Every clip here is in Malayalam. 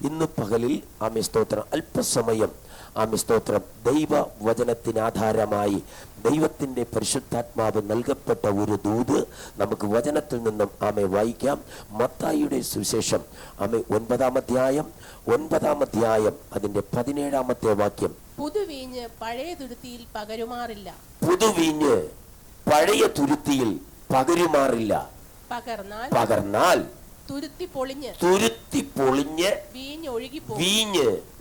ഇന്ന് പകലിൽ ആമേ സ്തോത്രം അല്പസമയം ആമേ സ്തോത്രം ദൈവവചനത്തിനാധാരമായി ദൈവത്തിൻ്റെ പരിശുദ്ധാത്മാവ് നൽകപ്പെട്ട ഒരു ദൂത് നമുക്ക് വചനത്തിൽ നിന്നും ആമേ വായിക്കാം. മത്തായിയുടെ സുവിശേഷം ആമേ 9-ാം അധ്യായം അതിൻ്റെ 17-ാമത്തെ വാക്യം. പുതുവീഞ്ഞ് പഴയ തുരുത്തിയിൽ പകരുമാറില്ല. പുതുവീഞ്ഞ് പഴയ തുരുത്തിയിൽ പകരുമാറില്ല. പകർന്നാൽ തുരുത്തി പൊളിഞ്ഞ് വീഞ്ഞ്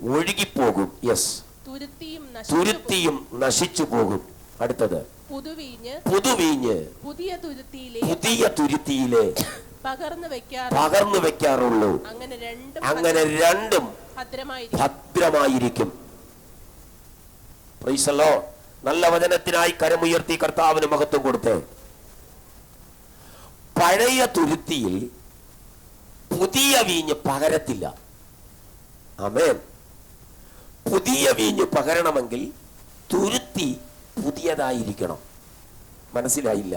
ഒഴുകിപ്പോകും. യെസ്, തുരുത്തിയും നശിച്ചു പോകും. അടുത്തത് പുതുവീഞ്ഞ് പുതിയ തുരുത്തിയിലെ പകർന്നു വെക്കാറുള്ളൂ. അങ്ങനെ രണ്ടും ഭദ്രമായിരിക്കും. Price the Lord. നല്ല വചനത്തിനായി കരമുയർത്തി കർത്താവിന് മഹത്വം കൊടുത്തേ. പഴയ തുരുത്തിയിൽ പുതിയ വീഞ്ഞ് പകരത്തില്ല. ആമേൻ. പുതിയ വീഞ്ഞ് പകരണമെങ്കിൽ തുരുത്തി പുതിയതായിരിക്കണം. മനസ്സിലായില്ല?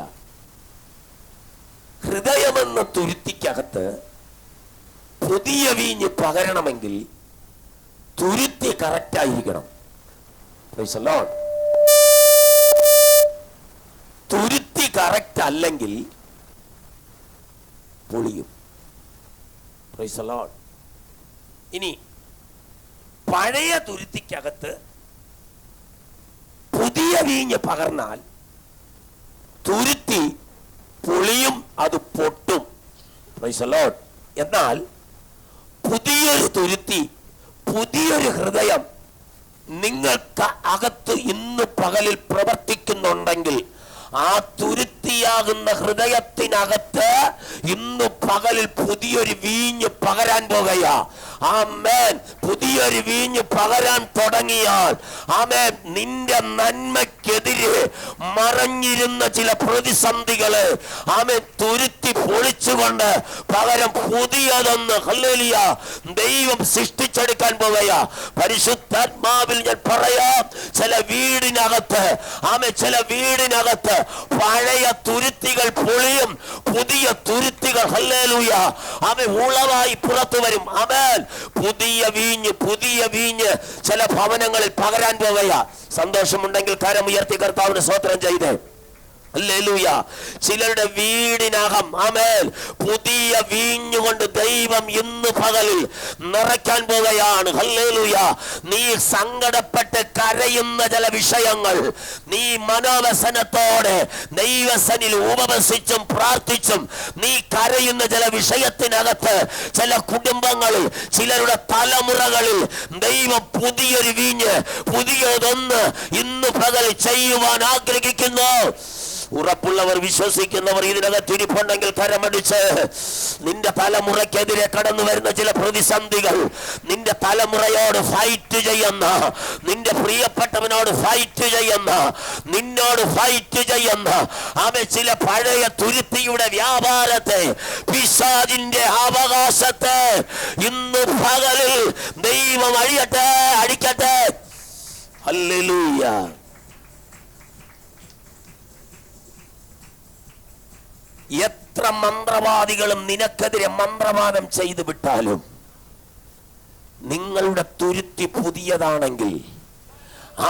ഹൃദയമെന്ന തുരുത്തിക്കകത്ത് പുതിയ വീഞ്ഞ് പകരണമെങ്കിൽ തുരുത്തി കറക്റ്റ് ആയിരിക്കണം. Praise the lord. തുരുത്തി കറക്റ്റ് അല്ലെങ്കിൽ പൊളിയും. Price the Lord. ഇനി പഴയ തുരുത്തിക്കകത്ത് പുതിയ വീഞ്ഞ് പകർന്നാൽ തുരുത്തി പൊളിയും, അത് പൊട്ടും. Price the Lord. എന്നാൽ പുതിയൊരു തുരുത്തി, പുതിയൊരു ഹൃദയം നിങ്ങൾക്ക് അകത്ത് ഇന്ന് പകലിൽ പ്രവർത്തിക്കുന്നുണ്ടെങ്കിൽ ആ തുരുത്തിയാകുന്ന ഹൃദയത്തിനകത്ത് ഇന്ന് പകലിൽ പുതിയൊരു വീഞ്ഞ് പകരാൻ പോകുകയാ. ആമേൻ. പുതിയൊരു വീഞ്ഞ് പകരാൻ തുടങ്ങിയാൽ ആമേൻ, നിന്റെ നന്മയ്ക്കെതിരെ മറഞ്ഞിരുന്ന ചില പ്രതിസന്ധികള് ആമേൻ തുരുത്തി പൊളിച്ചുകൊണ്ട് പകരം പുതിയതൊന്ന് ഹല്ലേലൂയ ദൈവം സൃഷ്ടിച്ചെടുക്കാൻ പോകുകയാ. പരിശുദ്ധാത്മാവിൽ ഞാൻ പറയാം, ചില വീടിനകത്ത് പഴയ തുരുത്തികൾ പൊളിയും, പുതിയ തുരുത്തികൾ ഹല്ലേലൂയ ആമേൻ ഉളവായി പുറത്തു വരും. ആമേൻ. പുതിയ വീഞ്ഞ് ചില ഭവനങ്ങളിൽ പകരാൻ പോകുകയാ. സന്തോഷമുണ്ടെങ്കിൽ കരമുയർത്തി കർത്താവിന് സ്തോത്രം ചെയ്തേ. ഹല്ലേലൂയ. ചിലരുടെ വീടിനകം ആമേൻ പുതിയ വീഞ്ഞുകൊണ്ട് ദൈവം ഇന്ന് പകലിൽ നിറയ്ക്കാൻ പോകുകയാണ്. ഹല്ലേലൂയ. നീ സങ്കടപ്പെട്ട് കരയുന്ന ചില വിഷയങ്ങൾ നീ മനോവസനത്തോടെ ദൈവസന്നിധിയിൽ ഉപവസിച്ചും പ്രാർത്ഥിച്ചും നീ കരയുന്ന ചില വിഷയത്തിനകത്ത് ചില കുടുംബങ്ങളിൽ ചിലരുടെ തലമുറകളിൽ ദൈവം പുതിയൊരു വീഞ്ഞ് പുതിയതൊന്ന് ഇന്ന് പകൽ ചെയ്യുവാൻ ആഗ്രഹിക്കുന്നു. ഉറപ്പുള്ളവർ, വിശ്വസിക്കുന്നവർ ഇതിനകത്ത് ഇരിപ്പുണ്ടെങ്കിൽ കരമടിച്ച് നിന്റെ തലമുറയ്ക്കെതിരെ കടന്നു വരുന്ന ചില പ്രതിസന്ധികൾ, നിന്റെ തലമുറയോട് ഫൈറ്റ് ചെയ്യുന്ന, നിന്റെ പ്രിയപ്പെട്ടവനോട് ഫൈറ്റ് ചെയ്യുന്ന, നിന്നോട് ഫൈറ്റ് ചെയ്യുന്ന ചില പഴയ തുരുത്തിയുടെ വ്യാപാരത്തെ, പിശാചിന്റെ അവകാശത്തെ ഇന്ന് പകലിൽ ദൈവം അടിക്കട്ടെ. ഹല്ലേലൂയ. എത്ര മന്ത്രവാദികളും നിനക്കെതിരെ മന്ത്രവാദം ചെയ്തു വിട്ടാലും നിങ്ങളുടെ തുരുത്തി പുതിയതാണെങ്കിൽ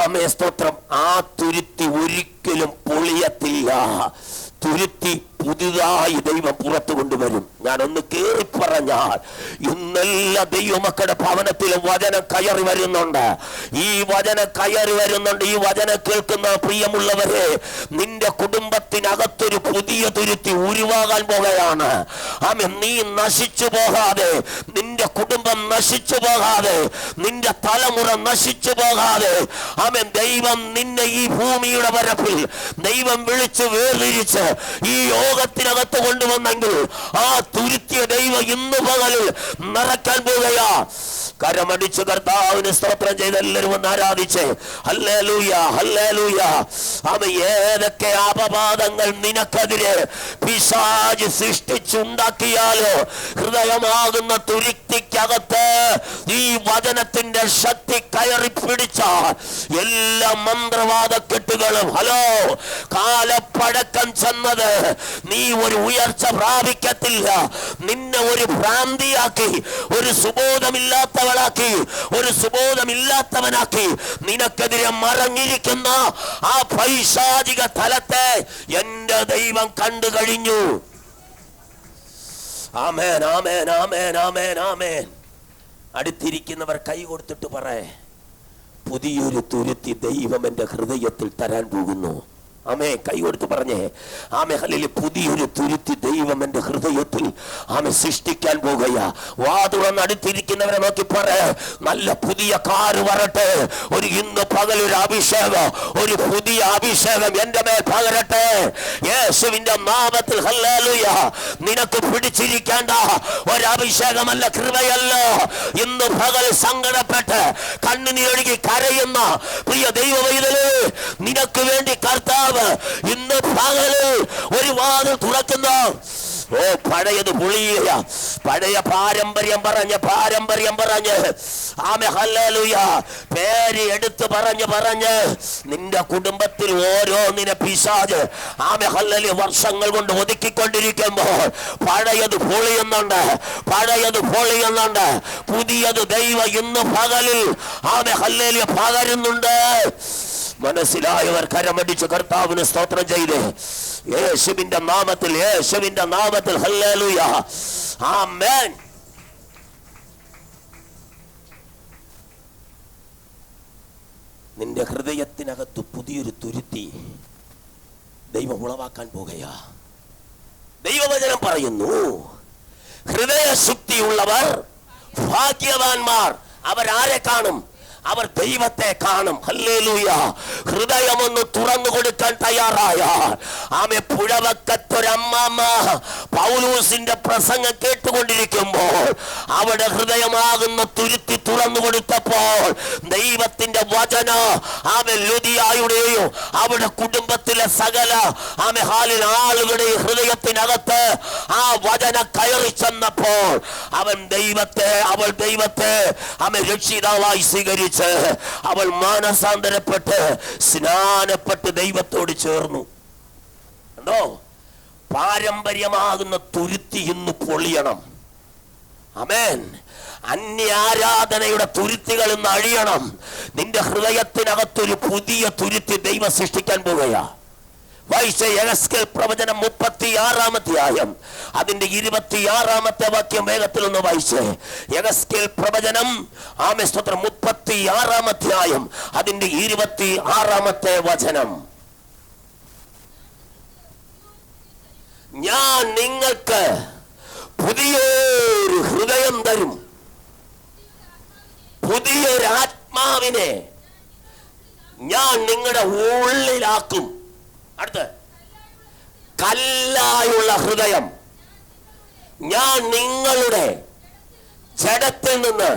ആമേ സ്തോത്രം, ആ തുരുത്തി ഒരിക്കലും പൊളിയത്തില്ല. തുരുത്തി പുതുതായി ദൈവം പുറത്തു കൊണ്ടുവരും. ഞാനൊന്ന് കേറി പറഞ്ഞാൽ ഇന്നെല്ലാ ദൈവമക്കളുടെ ഭവനത്തിലും വചനം കയറി വരുന്നുണ്ട്. ഈ വചനം കേൾക്കുന്ന പ്രിയമുള്ളവരെ, നിന്റെ കുടുംബത്തിനകത്തൊരു പുതിയ തുരുത്തി ഉരുവാകാൻ പോകുകയാണ്. ആമേൻ. നീ നശിച്ചു പോകാതെ, നിന്റെ കുടുംബം നശിച്ചു പോകാതെ, നിന്റെ തലമുറ നശിച്ചു പോകാതെ ആമേൻ ദൈവം നിന്നെ ഈ ഭൂമിയുടെ പരപ്പിൽ ദൈവം വിളിച്ച് വേർതിരിച്ച് ഈ യോഗത്തിനകത്ത് കൊണ്ടുവന്നെങ്കിൽ ആ തുരുത്തിയ ദൈവം ഇന്ന് പകലിൽ നിറയ്ക്കാൻ പോവുകയാ. കരമടിച്ച് കർത്താവിന് സ്തോത്രം ചെയ്ത് എല്ലാവരും ഒന്ന് ആരാധിച്ച് ഹല്ലേലൂയ, ഹല്ലേലൂയ. ഏതൊക്കെ അപവാദങ്ങൾ നിനക്കെതിരെ പിശാച് സൃഷ്ടിച്ചുണ്ടാക്കിയാലോ ഹൃദയമാകുന്ന തുരുത്തിക്കകത്ത് ഈ വചനത്തിന്റെ ശക്തി കയറി പിടിച്ചാൽ എല്ലാ മന്ത്രവാദ കെട്ടുകളും കാലപ്പഴക്കം ചെന്നത് നീ ഒരു ഉയർച്ച പ്രാപിക്കത്തില്ല. നിന്നെ ഒരു ഭ്രാന്തിയാക്കി, ഒരു സുബോധമില്ലാത്തവനാക്കി, ഒരു സുബോധമില്ലാത്തവനാക്കി നിനക്കെതിരെ മറഞ്ഞിരിക്കുന്ന ആ പൈശാചിക തലത്തെ എന്റെ ദൈവം കണ്ടു കഴിഞ്ഞു. ആമേൻ, ആമേൻ, ആമേൻ, ആമേൻ, ആമേൻ. അടുത്തിരിക്കുന്നവർ കൈ കൊടുത്തിട്ട് പറയേ, പുതിയൊരു തുരുത്തി ദൈവം എന്റെ ഹൃദയത്തിൽ തരാൻ പോകുന്നു. ആമേ, കൈ കൊടുത്ത് പറഞ്ഞേ ആമേ. ഹല്ലേലൂയ. പുതിയൊരു തുരുത്തി ദൈവം എന്റെ ഹൃദയത്തിൽ ആമേ സൃഷ്ടിക്കാൻ പോകുകയാ. വാതുറന്ന് അടുത്തിരിക്കുന്നവരെ നോക്കി പറ, നല്ല പുതിയ കാറ് വരട്ടെ. ഒരു ഇന്ന് പകലൊരു അഭിഷേകം, ഒരു പുതിയ അഭിഷേകം എന്റെ മേൽ പകരട്ടെ യേശുവിന്റെ നാമത്തിൽ. ഹല്ലേലൂയ. നിനക്ക് പിടിച്ചിരിക്കേണ്ട ഒരഭിഷേകമല്ല, കൃപയല്ല. ഇന്ന് പകൽ സങ്കടപ്പെട്ട് കണ്ണുനീരൊഴുകി കരയുന്ന പ്രിയ ദൈവവൈതലേ, നിനക്ക് വേണ്ടി കർത്താവ് ഇന്ന് പകലിൽ ഒരു വാതിൽ തുറക്കുന്നു. പഴയത് പൊളിയുക, പഴയ പാരമ്പര്യം പറഞ്ഞ് ആമേ ഹല്ലേലൂയ പേര് എടുത്ത് പറഞ്ഞ് നിന്റെ കുടുംബത്തിൽ ഓരോന്നിനെ പിശാച് ആമേ ഹല്ലേലൂയ വർഷങ്ങൾ കൊണ്ട് ഒതുക്കിക്കൊണ്ടിരിക്കുമ്പോൾ പഴയത് പൊളിയുന്നുണ്ട്. പുതിയത് ദൈവം ഇന്ന് പകലിൽ ആമേ ഹല്ലേലൂയ പകരുന്നുണ്ട്. മനസ്സിലായവർ കരമടിച്ച് കർത്താവിന് സ്തോത്രം ചെയ്ത് യേശുവിന്റെ നാമത്തിൽ ഹല്ലേലൂയ. ആമേൻ. നിന്റെ ഹൃദയത്തിനകത്ത് പുതിയൊരു തുരുത്തി ദൈവം ഉളവാക്കാൻ പോകുകയാ. ദൈവവചനം പറയുന്നു, ഹൃദയശുദ്ധിയുള്ളവർ ഭാഗ്യവാന്മാർ. അവരാരെ കാണും? അവർ ദൈവത്തെ കാണും. ഹല്ലേലൂയ. ഹൃദയമൊന്ന് തുറന്നു കൊടുക്കാൻ തയ്യാറായ ആമേ. പുഴവക്കത്തൊരമ്മ പൗലോസിന്റെ പ്രസംഗം കേട്ടുകൊണ്ടിരിക്കുമ്പോൾ അവിടെ ഹൃദയമാകുന്ന തുരുത്തി തുറന്നു കൊടുത്തപ്പോൾ ദൈവത്തിന്റെ വചന ആമേ ലുദിയായുടെയും അവിടെ കുടുംബത്തിലെ സകല ആമേ ഹാലിൽ ആളുകളുടെയും ഹൃദയത്തിനകത്ത് ആ വചന കയറി ചെന്നപ്പോൾ അവൾ ദൈവത്തെ ആമേ രക്ഷിതാവായി സ്വീകരിച്ചു. അവൾ മാനസാന്തരപ്പെട്ട് സ്നാനപ്പെട്ട് ദൈവത്തോട് ചേർന്നു. കണ്ടോ? പാരമ്പര്യമാകുന്ന തുരുത്തി ഇന്ന് പൊളിയണം. ആമേൻ. അന്യാരാധനയുടെ തുരുത്തികൾ ഇന്ന് അഴിയണം. നിന്റെ ഹൃദയത്തിനകത്തൊരു പുതിയ തുരുത്തി ദൈവം സൃഷ്ടിക്കാൻ പോകുകയാ. വായിച്ച യെഹെസ്കേൽ പ്രവചനം 36-ാം അധ്യായം അതിന്റെ 26-ാമത്തെ വാക്യം വേഗത്തിൽ ഒന്ന് വായിച്ചേ. യെഹെസ്കേൽ പ്രവചനം ആമേ സ്തോത്രം 36-ാം അധ്യായം അതിന്റെ 26-ാമത്തെ വചനം. ഞാൻ നിങ്ങൾക്ക് പുതിയൊരു ഹൃദയം തരും, പുതിയൊരു ആത്മാവിനെ ഞാൻ നിങ്ങളുടെ ഉള്ളിലാക്കും. അടുത്ത്, കല്ലായുള്ള ഹൃദയം ഞാൻ നിങ്ങളുടെ ജഡത്തിൽ നിന്ന്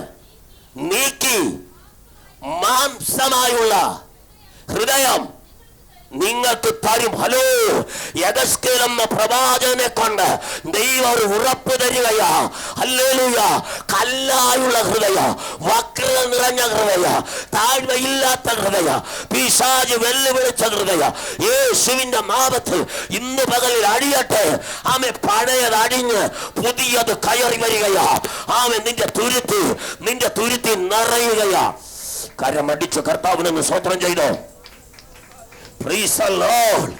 നീക്കി മാംസമായുള്ള ഹൃദയം നിങ്ങൾക്ക് തരും. ഹലോ, യെഹെസ്കേൽ എന്ന പ്രവാചകനെ കൊണ്ട് ദൈവം ഒരു ഉറപ്പ് തരികയാ. ഹല്ലേലൂയ. കല്ലായുള്ള ഹൃദയ, വക്രത നിറഞ്ഞ ഹൃദയ, താഴ്മയില്ലാത്ത ഹൃദയ, പിശാച് വെല്ലുവിളിച്ച ഹൃദയ യേശുവിന്റെ നാമത്തിൽ ഇന്ന് പകലിൽ അടിയട്ടെ. ആമേ. പഴയത് അടിഞ്ഞ് പുതിയത് കയറി വരികയാ. ആമേ. നിന്റെ തുരുത്തി നിറയുകയാ. കരമടിച്ച് കർത്താവിനൊന്ന് സ്തോത്രം ചെയ്തോ. Praise the Lord.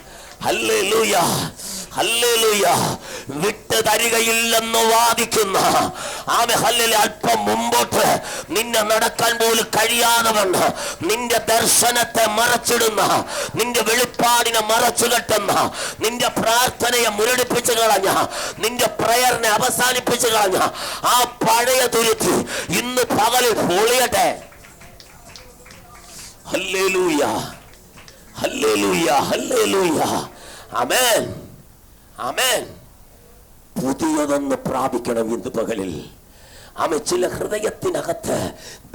Hallelujah. Hallelujah. വിട്ട് തരികയില്ലെന്ന് വാദിക്കുന്ന ആമേ ഹല്ലേലൂയ അല്പം മുമ്പോട്ട് നിന്നെ നടക്കാൻ പോലും കഴിയാതെ വന്ന, നിന്റെ ദർശനത്തെ മറച്ചിടുന്ന, നിന്റെ വെളിപ്പാടിനെ മറച്ചു കെട്ടുന്ന, നിന്റെ പ്രാർത്ഥനയെ മുരടിപ്പിച്ചു കളഞ്ഞ, നിന്റെ പ്രയറിനെ അവസാനിപ്പിച്ചു കളഞ്ഞ ആ പഴയ തുരുത്തി ഇന്ന് പകലിൽ പൊളിയട്ടെ. ഹല്ലേലൂയ, ഹല്ലേലൂയ, ഹല്ലേലൂയ. ആമേൻ, ആമേൻ. പുതിയതൊന്ന് പ്രാപിക്കണം ഇന്ന് പകലിൽ. ആമേ. ചില ഹൃദയത്തിനകത്ത്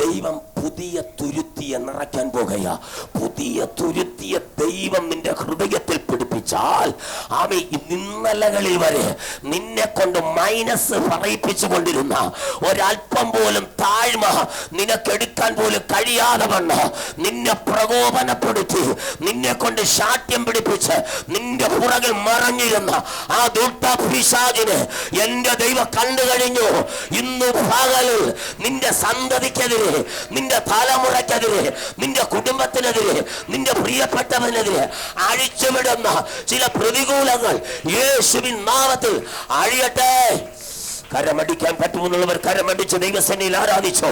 ദൈവം പുതിയ തുരുത്തിയെ നിറയ്ക്കാൻ പോകുക. പുതിയ തുരുത്തിയെ ദൈവം നിന്റെ ഹൃദയത്തിൽ പിടിപ്പിച്ചാൽ ആമേ, ഇന്നലകളിൽ വരെ നിന്നെ കൊണ്ട് മൈനസ് പറയിപ്പിച്ചു കൊണ്ടിരുന്ന ഒരല്പം പോലും താഴ്മ നിനക്കെടുക്കാൻ പോലും കഴിയാതെ വണ്ണ് നിന്നെ പ്രകോപനപ്പെടുത്തി നിന്നെ കൊണ്ട് ശാഠ്യം പിടിപ്പിച്ച് നിന്റെ പുറകിൽ മറഞ്ഞിരുന്ന ആ ദുഷ്ടപിശാചിനെ എന്റെ ദൈവം കണ്ടു കഴിഞ്ഞു. ഇന്നു പകലിൽ നിന്റെ സന്തതിക്കെതിരെ, നിന്റെ തലമുറയ്ക്കെതിരെ, നിന്റെ കുടുംബത്തിനെതിരെ, നിന്റെ പ്രിയപ്പെട്ടവനെതിരെ അഴിച്ചുവിടുന്ന ചില പ്രതികൂലങ്ങൾ യേശുവിൻ നാമത്തിൽ അഴിയട്ടെ. കരമടിക്കാൻ പറ്റുമെന്നുള്ളവർ കരമടിച്ച് ദൈവസേനയിൽ ആരാധിച്ചോ.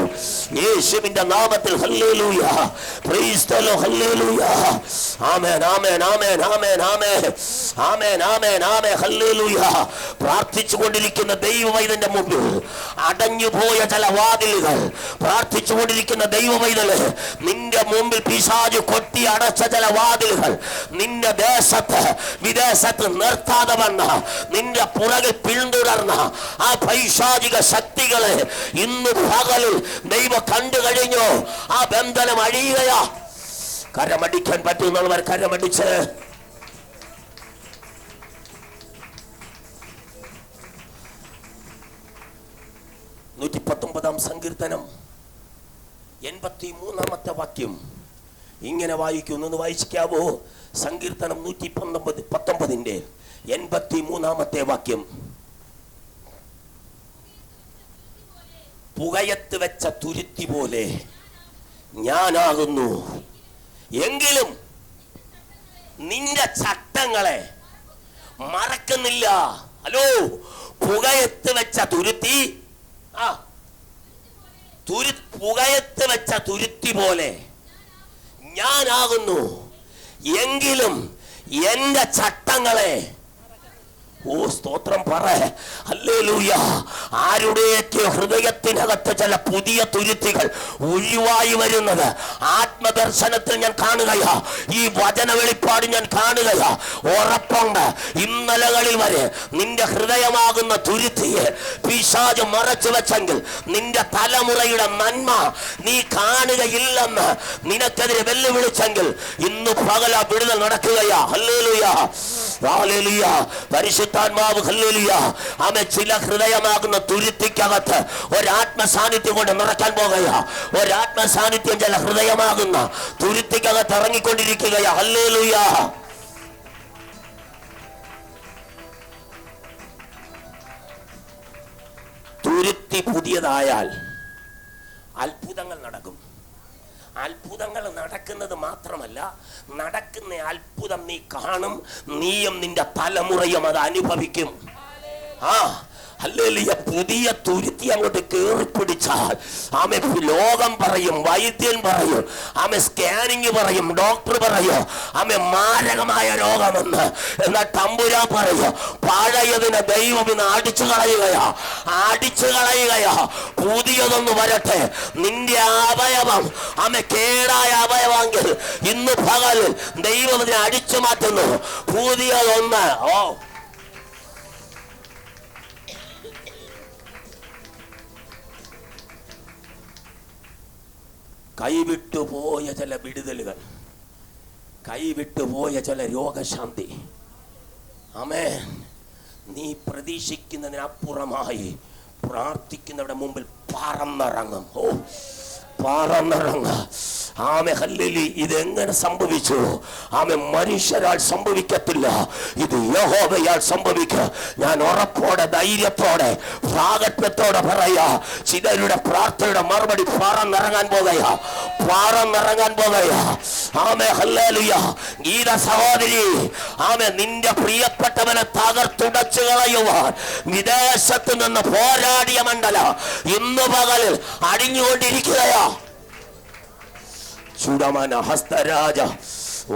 യേശുവിന്റെ നാമത്തിൽ ഹല്ലേലൂയ, പ്രൈസ് ദി ലോർഡ്, ഹല്ലേലൂയ, ആമേൻ, ആമേൻ, ആമേൻ, ആമേൻ, ആമേൻ, ആമേൻ, ആമേൻ, ആമേൻ, ഹല്ലേലൂയ. പ്രാർത്ഥിച്ചുകൊണ്ടിരിക്കുന്ന ദൈവവൈതന്റെ മുമ്പിൽ അടഞ്ഞുപോയ ചില വാതിലുകൾ, പ്രാർത്ഥിച്ചുകൊണ്ടിരിക്കുന്ന ദൈവവൈതല് നിന്റെ മുമ്പിൽ പിശാച് കൊട്ടി അടച്ച ചില വാതിലുകൾ നിന്റെ ദേശത്ത് വിദേശത്ത് നിർത്താതെ വന്ന നിന്റെ പുറകിൽ പിന്തുടർന്ന ആ പൈശാചിക ശക്തികളെ ഇന്ന് പകലിൽ ദൈവം കണ്ടു കഴിഞ്ഞു. ആ ബന്ധനം അഴിയുകയാ. കരമടിക്കാൻ പറ്റുന്നവർ കരമടിച്ച് സങ്കീർത്തനം 83-ാമത്തെ വാക്യം ഇങ്ങനെ വായിക്കുന്നു. ഒന്ന് വായിക്കാവോ? സങ്കീർത്തനം 119 83-ാമത്തെ വാക്യം. പുകയത്ത് വെച്ച തുരുത്തി പോലെ ഞാനാകുന്നു, എങ്കിലും നിന്റെ ചട്ടങ്ങളെ മറക്കുന്നില്ല. ഹലോ, പുകയത്ത് വെച്ച തുരുത്തി, പുകയത്ത് വെച്ച തുരുത്തി പോലെ ഞാനാകുന്നു, എങ്കിലും എന്റെ ചട്ടങ്ങളെ. ഓ സ്തോത്രം പറ, ഹല്ലേലൂയ. ആരുടെയൊക്കെ ഹൃദയത്തിനകത്ത് ചില പുതിയ തുരുത്തികൾ ഒഴിവായി വരുന്നത് ആത്മദർശനത്തിൽ ഞാൻ കാണുകയാ. ഈ വചന വെളിപ്പാട് ഞാൻ കാണുകയാ. ഉറപ്പുണ്ട്, ഇന്നലകളിൽ വരെ നിന്റെ ഹൃദയമാകുന്ന തുരുത്തിയെ പിശാച് മറച്ചു വെച്ചെങ്കിൽ നിന്റെ തലമുറയുടെ നന്മ നീ കാണുകയില്ലെന്ന് നിനക്കെതിരെ വെല്ലുവിളിച്ചെങ്കിൽ ഇന്ന് പകല വിടുതൽ നടക്കുകയാ. ഹല്ലേലൂയ, ഹല്ലേലൂയ. പരിശുദ്ധാത്മാവ് ഹല്ലേലൂയ ആമേൻ ചില ഹൃദയമാകുന്ന തുരുത്തിക്കകത്ത് ഒരാത്മ സാന്നിധ്യം കൊണ്ട് നിറയ്ക്കാൻ പോകുകയാ. ഒരാത്മ സാന്നിധ്യം ചില ഹൃദയമാകുന്ന തുരുത്തിക്കകത്ത് ഇറങ്ങിക്കൊണ്ടിരിക്കുകയാ. ഹല്ലേലൂയ. തുരുത്തി പുതിയതായാൽ അത്ഭുതങ്ങൾ നടക്കും. അത്ഭുതങ്ങൾ നടക്കുന്നത് മാത്രമല്ല, നടക്കുന്ന അത്ഭുതം നീ കാണും, നീയും നിന്റെ തലമുറയും അത് അനുഭവിക്കും. ഹല്ലേലൂയ. പുതിയ തുരുത്തി അങ്ങോട്ട് കയറിപ്പിടിച്ചാൽ ആമേ ലോകം പറയും, വൈദ്യൻ പറയും, ആമേ സ്കാനിങ് പറയും, ഡോക്ടർ പറയും ആമേ മാരകമായ രോഗമെന്ന്. എന്നാൽ തമ്പുരാൻ പറയും പഴയതിനെ ദൈവം ഇന്ന് അടിച്ചു കളയുകയാ, അടിച്ചു കളയുകയാ. പുതിയതൊന്ന് വരട്ടെ. നിന്റെ അവയവം ആമേ കേടായ അവയവമെങ്കിൽ ഇന്ന് പകൽ ദൈവം ഇതിനെ അടിച്ചു മാറ്റുന്നു. പുതിയതൊന്ന്. ഓ കൈവിട്ടുപോയ ചില വിടുതലുകൾ, കൈവിട്ടുപോയ ചില രോഗശാന്തി, ആമേൻ, നീ പ്രതീക്ഷിക്കുന്നതിനപ്പുറമായി പ്രാർത്ഥിക്കുന്നവരുടെ മുമ്പിൽ പറന്നിറങ്ങും. ഓ പറന്നിറങ്ങ. ആമേ ഹല്ലേലൂയ. ഇതെങ്ങനെ സംഭവിച്ചു? ആമേ മനുഷ്യരാൽ സംഭവിക്കത്തില്ല, ഇത് യഹോവയാൽ സംഭവിക്കുക. ഞാൻ ഉറപ്പോടെ ധൈര്യത്തോടെ പ്രാഗത്ഭ്യത്തോടെ പറയാ, ചിലരുടെ പ്രാർത്ഥനയുടെ മറുപടി പറന്നിറങ്ങാൻ പോകുകയാ, പറന്നിറങ്ങാൻ പോകുകയാ. ആമേ ഹല്ലേലൂയ. ഗീത സഹോദരി, ആമേ നിന്റെ പ്രിയപ്പെട്ടവനെ തകർത്തുടച്ചു കളയുവാൻ വിദേശത്ത് നിന്ന് പോരാടിയ മണ്ഡല ഇന്ന് പകലിൽ അടിഞ്ഞുകൊണ്ടിരിക്കുകയാ. ചൂടമന ഹസ്തരാജ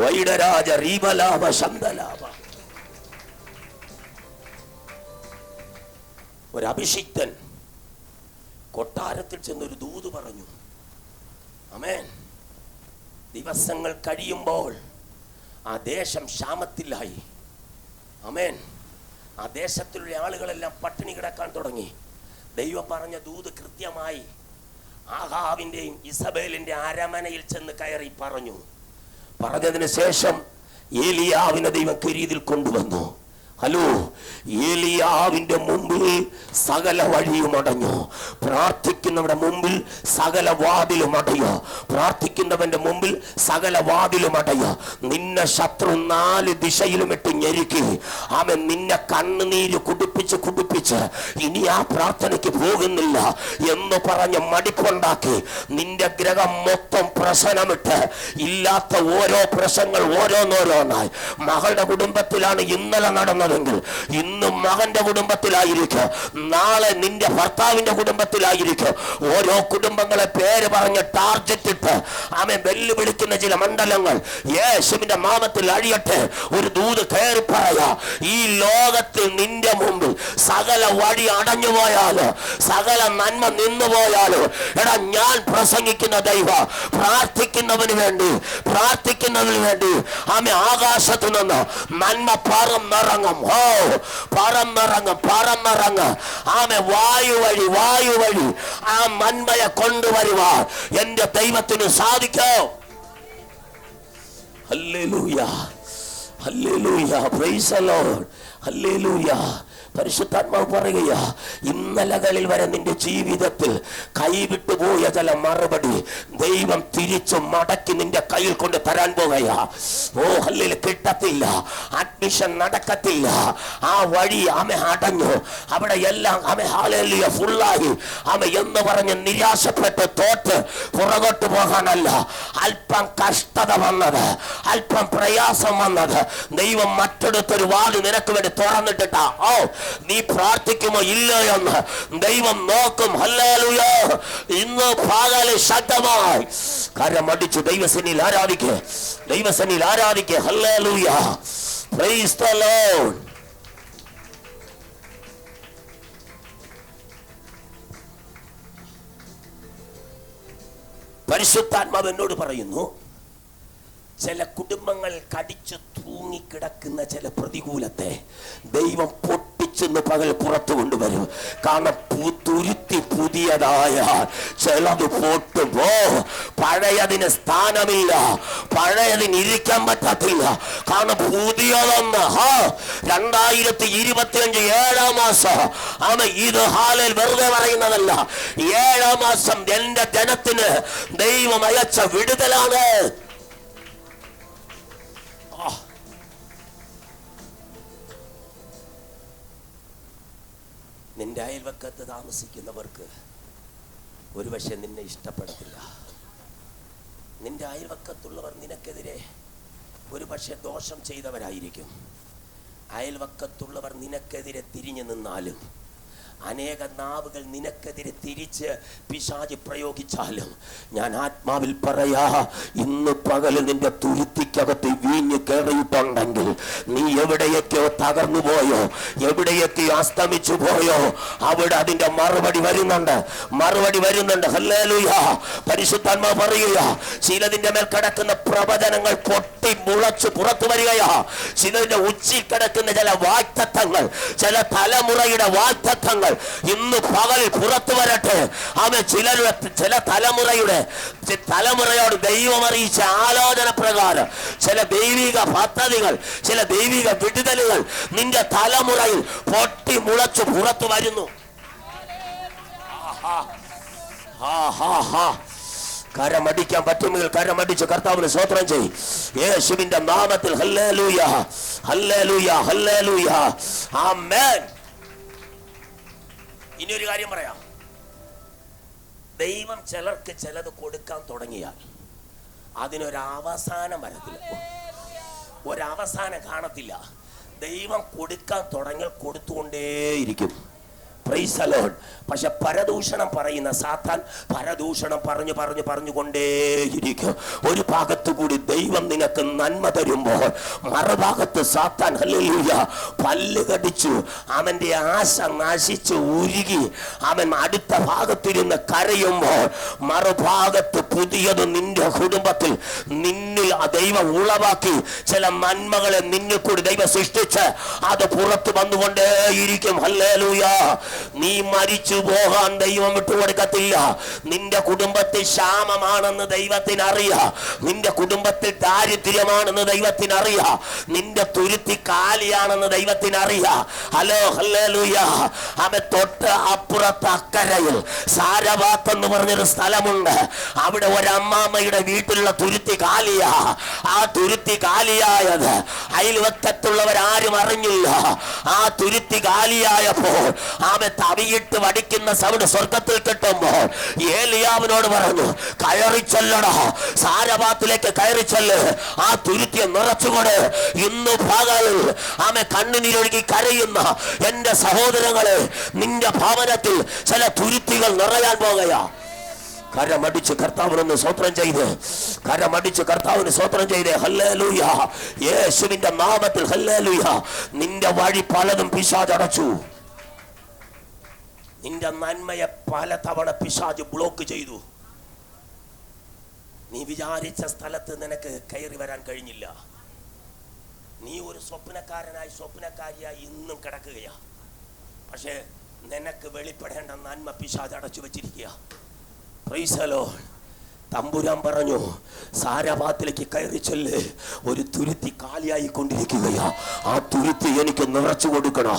വൈഡരാജ റീബലാഭ ശന്തലാഭ. ഒരു അഭിഷിക്തൻ കൊട്ടാരത്തിൽ ചെന്നൊരു ദൂത് പറഞ്ഞു. ആമേൻ. ദിവസങ്ങൾ കഴിയുമ്പോൾ ആ ദേശം ക്ഷാമത്തിലായി. ആമേൻ. ആ ദേശത്തിലുള്ള ആളുകളെല്ലാം പട്ടിണി കിടക്കാൻ തുടങ്ങി. ദൈവം പറഞ്ഞ ദൂത് കൃത്യമായി. ആഹാ ആഹാവിന്റെയും ഇസബേലിന്റെ അരമനയിൽ ചെന്ന് കയറി പറഞ്ഞു. പറഞ്ഞതിന് ശേഷം ഏലിയാവിനെ ദൈവം കെരീതിൽ കൊണ്ടുവന്നു. ഹലോ, ഏലിയാവിന്റെ മുമ്പിൽ സകല വഴിയും അടഞ്ഞു. പ്രാർത്ഥിക്കുന്നവരുടെ മുമ്പിൽ സകല വാതിലും അടയോ. പ്രാർത്ഥിക്കുന്നവന്റെ മുമ്പിൽ സകല വാതിലും അടയോ. നിന്നെ ശത്രു 4 ദിശയിലും ഇട്ട് ഞെരുക്കി അവൻ നിന്നെ കണ്ണുനീര് കുടിപ്പിച്ച് ഇനി ആ പ്രാർത്ഥനയ്ക്ക് പോകുന്നില്ല എന്ന് പറഞ്ഞ് മടിപ്പുണ്ടാക്കി നിന്റെ ഗ്രഹം മൊത്തം പ്രശ്നമിട്ട് ഇല്ലാത്ത ഓരോ പ്രശ്നങ്ങൾ ഓരോന്നോരോന്നായി. മകളുടെ കുടുംബത്തിലാണ് ഇന്നലെ നടന്നതെങ്കിൽ ഇന്ന് മകന്റെ കുടുംബത്തിലായിരിക്കും, നാളെ നിന്റെ ഭർത്താവിന്റെ കുടുംബത്തിലായിരിക്കും. ഓരോ കുടുംബങ്ങളെ പേര് പറഞ്ഞ് ടാർജറ്റ് ഇട്ട് അവൻ വെല്ലുവിളിക്കുന്ന ചില മണ്ഡലങ്ങൾ യേശുവിന്റെ നാമത്തിൽ അഴിയട്ടെ. ഒരു ദൂത് കയറി പറയാ, ഈ ലോകത്തിൽ നിന്റെ മുമ്പിൽ സകല വഴി അടഞ്ഞു പോയാലോ, സകല നന്മ നിന്നു പോയാലോ, എടാ ഞാൻ പ്രസംഗിക്കുന്ന ദൈവ പ്രാർത്ഥിക്കുന്നവന് വേണ്ടി ആമേ ആകാശത്തു നിന്ന് നന്മ പറന്നിറങ്ങും. പറന്നിറങ്ങും ആമേ വായു വഴി ആ നന്മയെ കൊണ്ടുവരുവാൻ എന്റെ ദൈവത്തിന് സാധിക്കോ. ഹല്ലേലൂയ, ഹല്ലേലൂയ, പ്രൈസ് ദി ലോർഡ്, ഹല്ലേലൂയ. പരിശുദ്ധാത്മാവ് പറയുക, ഇന്നലകളിൽ വരെ നിന്റെ ജീവിതത്തിൽ കൈവിട്ടുപോയ ചില മറുപടി ദൈവം തിരിച്ചു മടക്കി നിന്റെ കയ്യിൽ കൊണ്ട് തരാൻ പോകുകയാ. ഓ ഹല്ലേലൂയ, കിട്ടത്തില്ല, അഡ്മിഷൻ നടക്കത്തില്ല, ആ വഴി ആമെ അടഞ്ഞു, അവിടെ എല്ലാം ആമെ ഹല്ലേലൂയ ഫുള്ളായി ആമെ എന്ന് പറഞ്ഞ് നിരാശപ്പെട്ട് തോറ്റ് പുറകോട്ട് പോകാനല്ല, അല്പം കഷ്ടത വന്നത്, അല്പം പ്രയാസം വന്നത് ദൈവം മറ്റൊടുത്തൊരു വാല് നിനക്ക് വേണ്ടി തുറന്നിട്ടിട്ടാ. ഓ നീ പ്രാർത്ഥിക്കുമോ ഇല്ലോ എന്ന് ദൈവം നോക്കും. ഹല്ലേലൂയ. ഇന്ന് പകല് ശക്തമായി കരമടിച്ചു ദൈവസന്നിധിയിൽ ആരാധിക്കുക. Hallelujah, praise the Lord. പരിശുദ്ധാത്മാവ് എന്നോട് പറയുന്നു, ചില കുടുംബങ്ങൾ കടിച്ചു തൂങ്ങിക്കിടക്കുന്ന ചില പ്രതികൂലത്തെ ദൈവം പൊട്ടിച്ചെന്ന് പകൽ പുറത്തു കൊണ്ടുവരും. കാരണം തുരുത്തി പുതിയതായ ചിലത് പൊട്ടുമ്പോ പഴയതിന് സ്ഥാനമില്ല, പഴയതിന് ഇരിക്കാൻ പറ്റത്തില്ല. കാരണം പുതിയതൊന്ന് 2025 7 മാസം ആണ് ഇത്. ഹാലിൽ വെറുതെ പറയുന്നതല്ല, 7 മാസം എന്റെ ജനത്തിന് ദൈവം അയച്ച വിടുതലാണ്. നിന്റെ അയൽവക്കത്ത് താമസിക്കുന്നവർക്ക് ഒരുപക്ഷെ നിന്നെ ഇഷ്ടപ്പെടത്തില്ല. നിന്റെ അയൽവക്കത്തുള്ളവർ നിനക്കെതിരെ ഒരുപക്ഷെ ദോഷം ചെയ്തവരായിരിക്കും. അയൽവക്കത്തുള്ളവർ നിനക്കെതിരെ തിരിഞ്ഞു നിന്നാലും, അനേക നാവുകൾ നിനക്കെതിരെ തിരിച്ച് പിശാച് പ്രയോഗിച്ചാലും, ഞാൻ ആത്മാവിൽ പറയാ, ഇന്ന് പകല് നിന്റെ തുരുത്തിക്കകത്ത് വീഞ്ഞു കയറിയിട്ടുണ്ടെങ്കിൽ, നീ എവിടെയൊക്കെയോ തകർന്നു പോയോ, എവിടെയൊക്കെയോ അസ്തമിച്ചു പോയോ, അവിടെ അതിന്റെ മറുപടി വരുന്നുണ്ട്. ഹല്ലേലൂയ. പരിശുദ്ധാത്മാവ് പറയുക, ചിലതിന്റെ മേൽ കിടക്കുന്ന പ്രവചനങ്ങൾ പൊട്ടി മുളച്ചു പുറത്തു വരികയാ. ചിലതിന്റെ ഉച്ചിൽ കിടക്കുന്ന ചില വാഗ്ദത്തങ്ങൾ, ചില തലമുറയുടെ വാഗ്ദത്തങ്ങൾ ഇന്ന് പകൽ പുറത്തു വരട്ടെ. ചില തലമുറയോട് ദൈവം അറിയിച്ച ആലോചന പ്രകാരം ചില ദൈവിക പദ്ധതികൾ, ചില ദൈവിക വിടുതലുകൾ നിന്റെ തലമുറയിൽ പൊട്ടി മുളച്ചു പുറത്തു വരുന്നു. കരമടിക്കാൻ പറ്റുമെങ്കിൽ കരമടിച്ച് കർത്താവിന് സ്തോത്രം ചെയ്യും. യേശുവിന്റെ നാമത്തിൽ. ഹല്ലേലൂയ, ഹല്ലേലൂയ, ഹല്ലേലൂയ, ആമേൻ. ഇനി ഒരു കാര്യം പറയാം, ദൈവം ചിലർക്ക് ചിലത് കൊടുക്കാൻ തുടങ്ങിയാൽ അതിനൊരവസാനം വരത്തില്ല, ഒരവസാനം കാണത്തില്ല. ദൈവം കൊടുക്കാൻ തുടങ്ങിയാൽ കൊടുത്തുകൊണ്ടേയിരിക്കും. Price the Lord. പക്ഷെ പരദൂഷണം പറയുന്ന സാത്താൻ പരദൂഷണം പറഞ്ഞുകൊണ്ടേയിരിക്കും. ഒരു ഭാഗത്തു കൂടി ദൈവം നിനക്ക് നന്മ തരുമ്പോൾ മറുഭാഗത്ത് സാത്താൻ ഹല്ലേലൂയ പല്ല് കടിച്ചു, അവന്റെ ആശ നശിച്ച് ഉരുകി അവൻ അടുത്ത ഭാഗത്തിരുന്ന് കരയുമ്പോൾ മറുഭാഗത്ത് പുതിയത് നിന്റെ കുടുംബത്തിൽ നിന്നിൽ ദൈവം ഉളവാക്കി ചില നന്മകളെ നിന്നിൽ കൂടി ദൈവം സൃഷ്ടിച്ച് അത് പുറത്തു വന്നുകൊണ്ടേയിരിക്കും. ഹല്ലേലൂയ. നീ മരിച്ചു പോകാൻ ദൈവം വിട്ടുകൊടുക്കത്തില്ല. നിന്റെ കുടുംബത്തിൽ ക്ഷാമമാണെന്ന് ദൈവത്തിനറിയാം. നിന്റെ കുടുംബത്തിൽ ദാരിദ്ര്യമാണെന്ന് ദൈവത്തിനറിയാം. നിന്റെ തുരുത്തി കാലിയാണെന്ന് ദൈവത്തിനറിയാം. ഹലോ ഹല്ലേലൂയ. അവൻ തൊട്ട് അപ്പുറത്ത് അക്കരയിൽ സാരവാത്ത് എന്ന് പറഞ്ഞൊരു സ്ഥലമുണ്ട്. അവിടെ ഒരമ്മാമ്മയുടെ വീട്ടിലുള്ള തുരുത്തി കാലിയാ. ആ തുരുത്തി കാലിയായത് അയൽവക്കത്തുള്ളവരാരും അറിഞ്ഞില്ല. ആ തുരുത്തി കാലിയായപ്പോൾ അവൻ തവിയിട്ട് വടിക്കുന്ന സൗണ്ട് സ്വർഗത്തിൽ കിട്ടുമ്പോൾ ഏലിയാവിനോട് പറഞ്ഞു, കയറി ചെല്ലടാ, സാരവാത്തിലേക്ക് കയറി ചെല്ല്, ആ തുരുത്തിയെ നിറച്ചുകൊണ്ട്. ഇന്ന് പകൽ ആമെ കണ്ണുനീരൊഴുകി കരയുന്ന എന്റെ സഹോദരങ്ങളെ, നിന്റെ ഭവനത്തിൽ ചില തുരുത്തികൾ നിറയാൻ പോകുകയാ. കരമടിച്ച് കർത്താവിനൊന്ന് സ്വത്രം ചെയ്ത്, കരമടിച്ച് കർത്താവിന് സ്വത്രം ചെയ്ത് ഹല്ലേലൂയ, യേശുവിന്റെ നാമത്തിൽ ഹല്ലേലൂയ. നിന്റെ വഴി പലതും പിശാച് അടച്ചു. നിന്റെ നന്മയെ പല തവണ പിശാച് ബ്ലോക്ക് ചെയ്തു. നീ വിചാരിച്ച സ്ഥലത്ത് നിനക്ക് കയറി വരാൻ കഴിഞ്ഞില്ല. നീ ഒരു സ്വപ്നക്കാരിയായി ഇന്നും കിടക്കുകയാ. പക്ഷേ നിനക്ക് വെളിപ്പെടേണ്ട നന്മ പിശാച് അടച്ചു വെച്ചിരിക്കുക. Price the Lord. തമ്പുരാൻ പറഞ്ഞു, സാരവാത്തിലേക്ക് കയറി ചെല്ല്, ഒരു തുരുത്തി കാലിയായി കൊണ്ടിരിക്കുകയാ. ആ തുരുത്തി എനിക്ക് നിറച്ചു കൊടുക്കണം.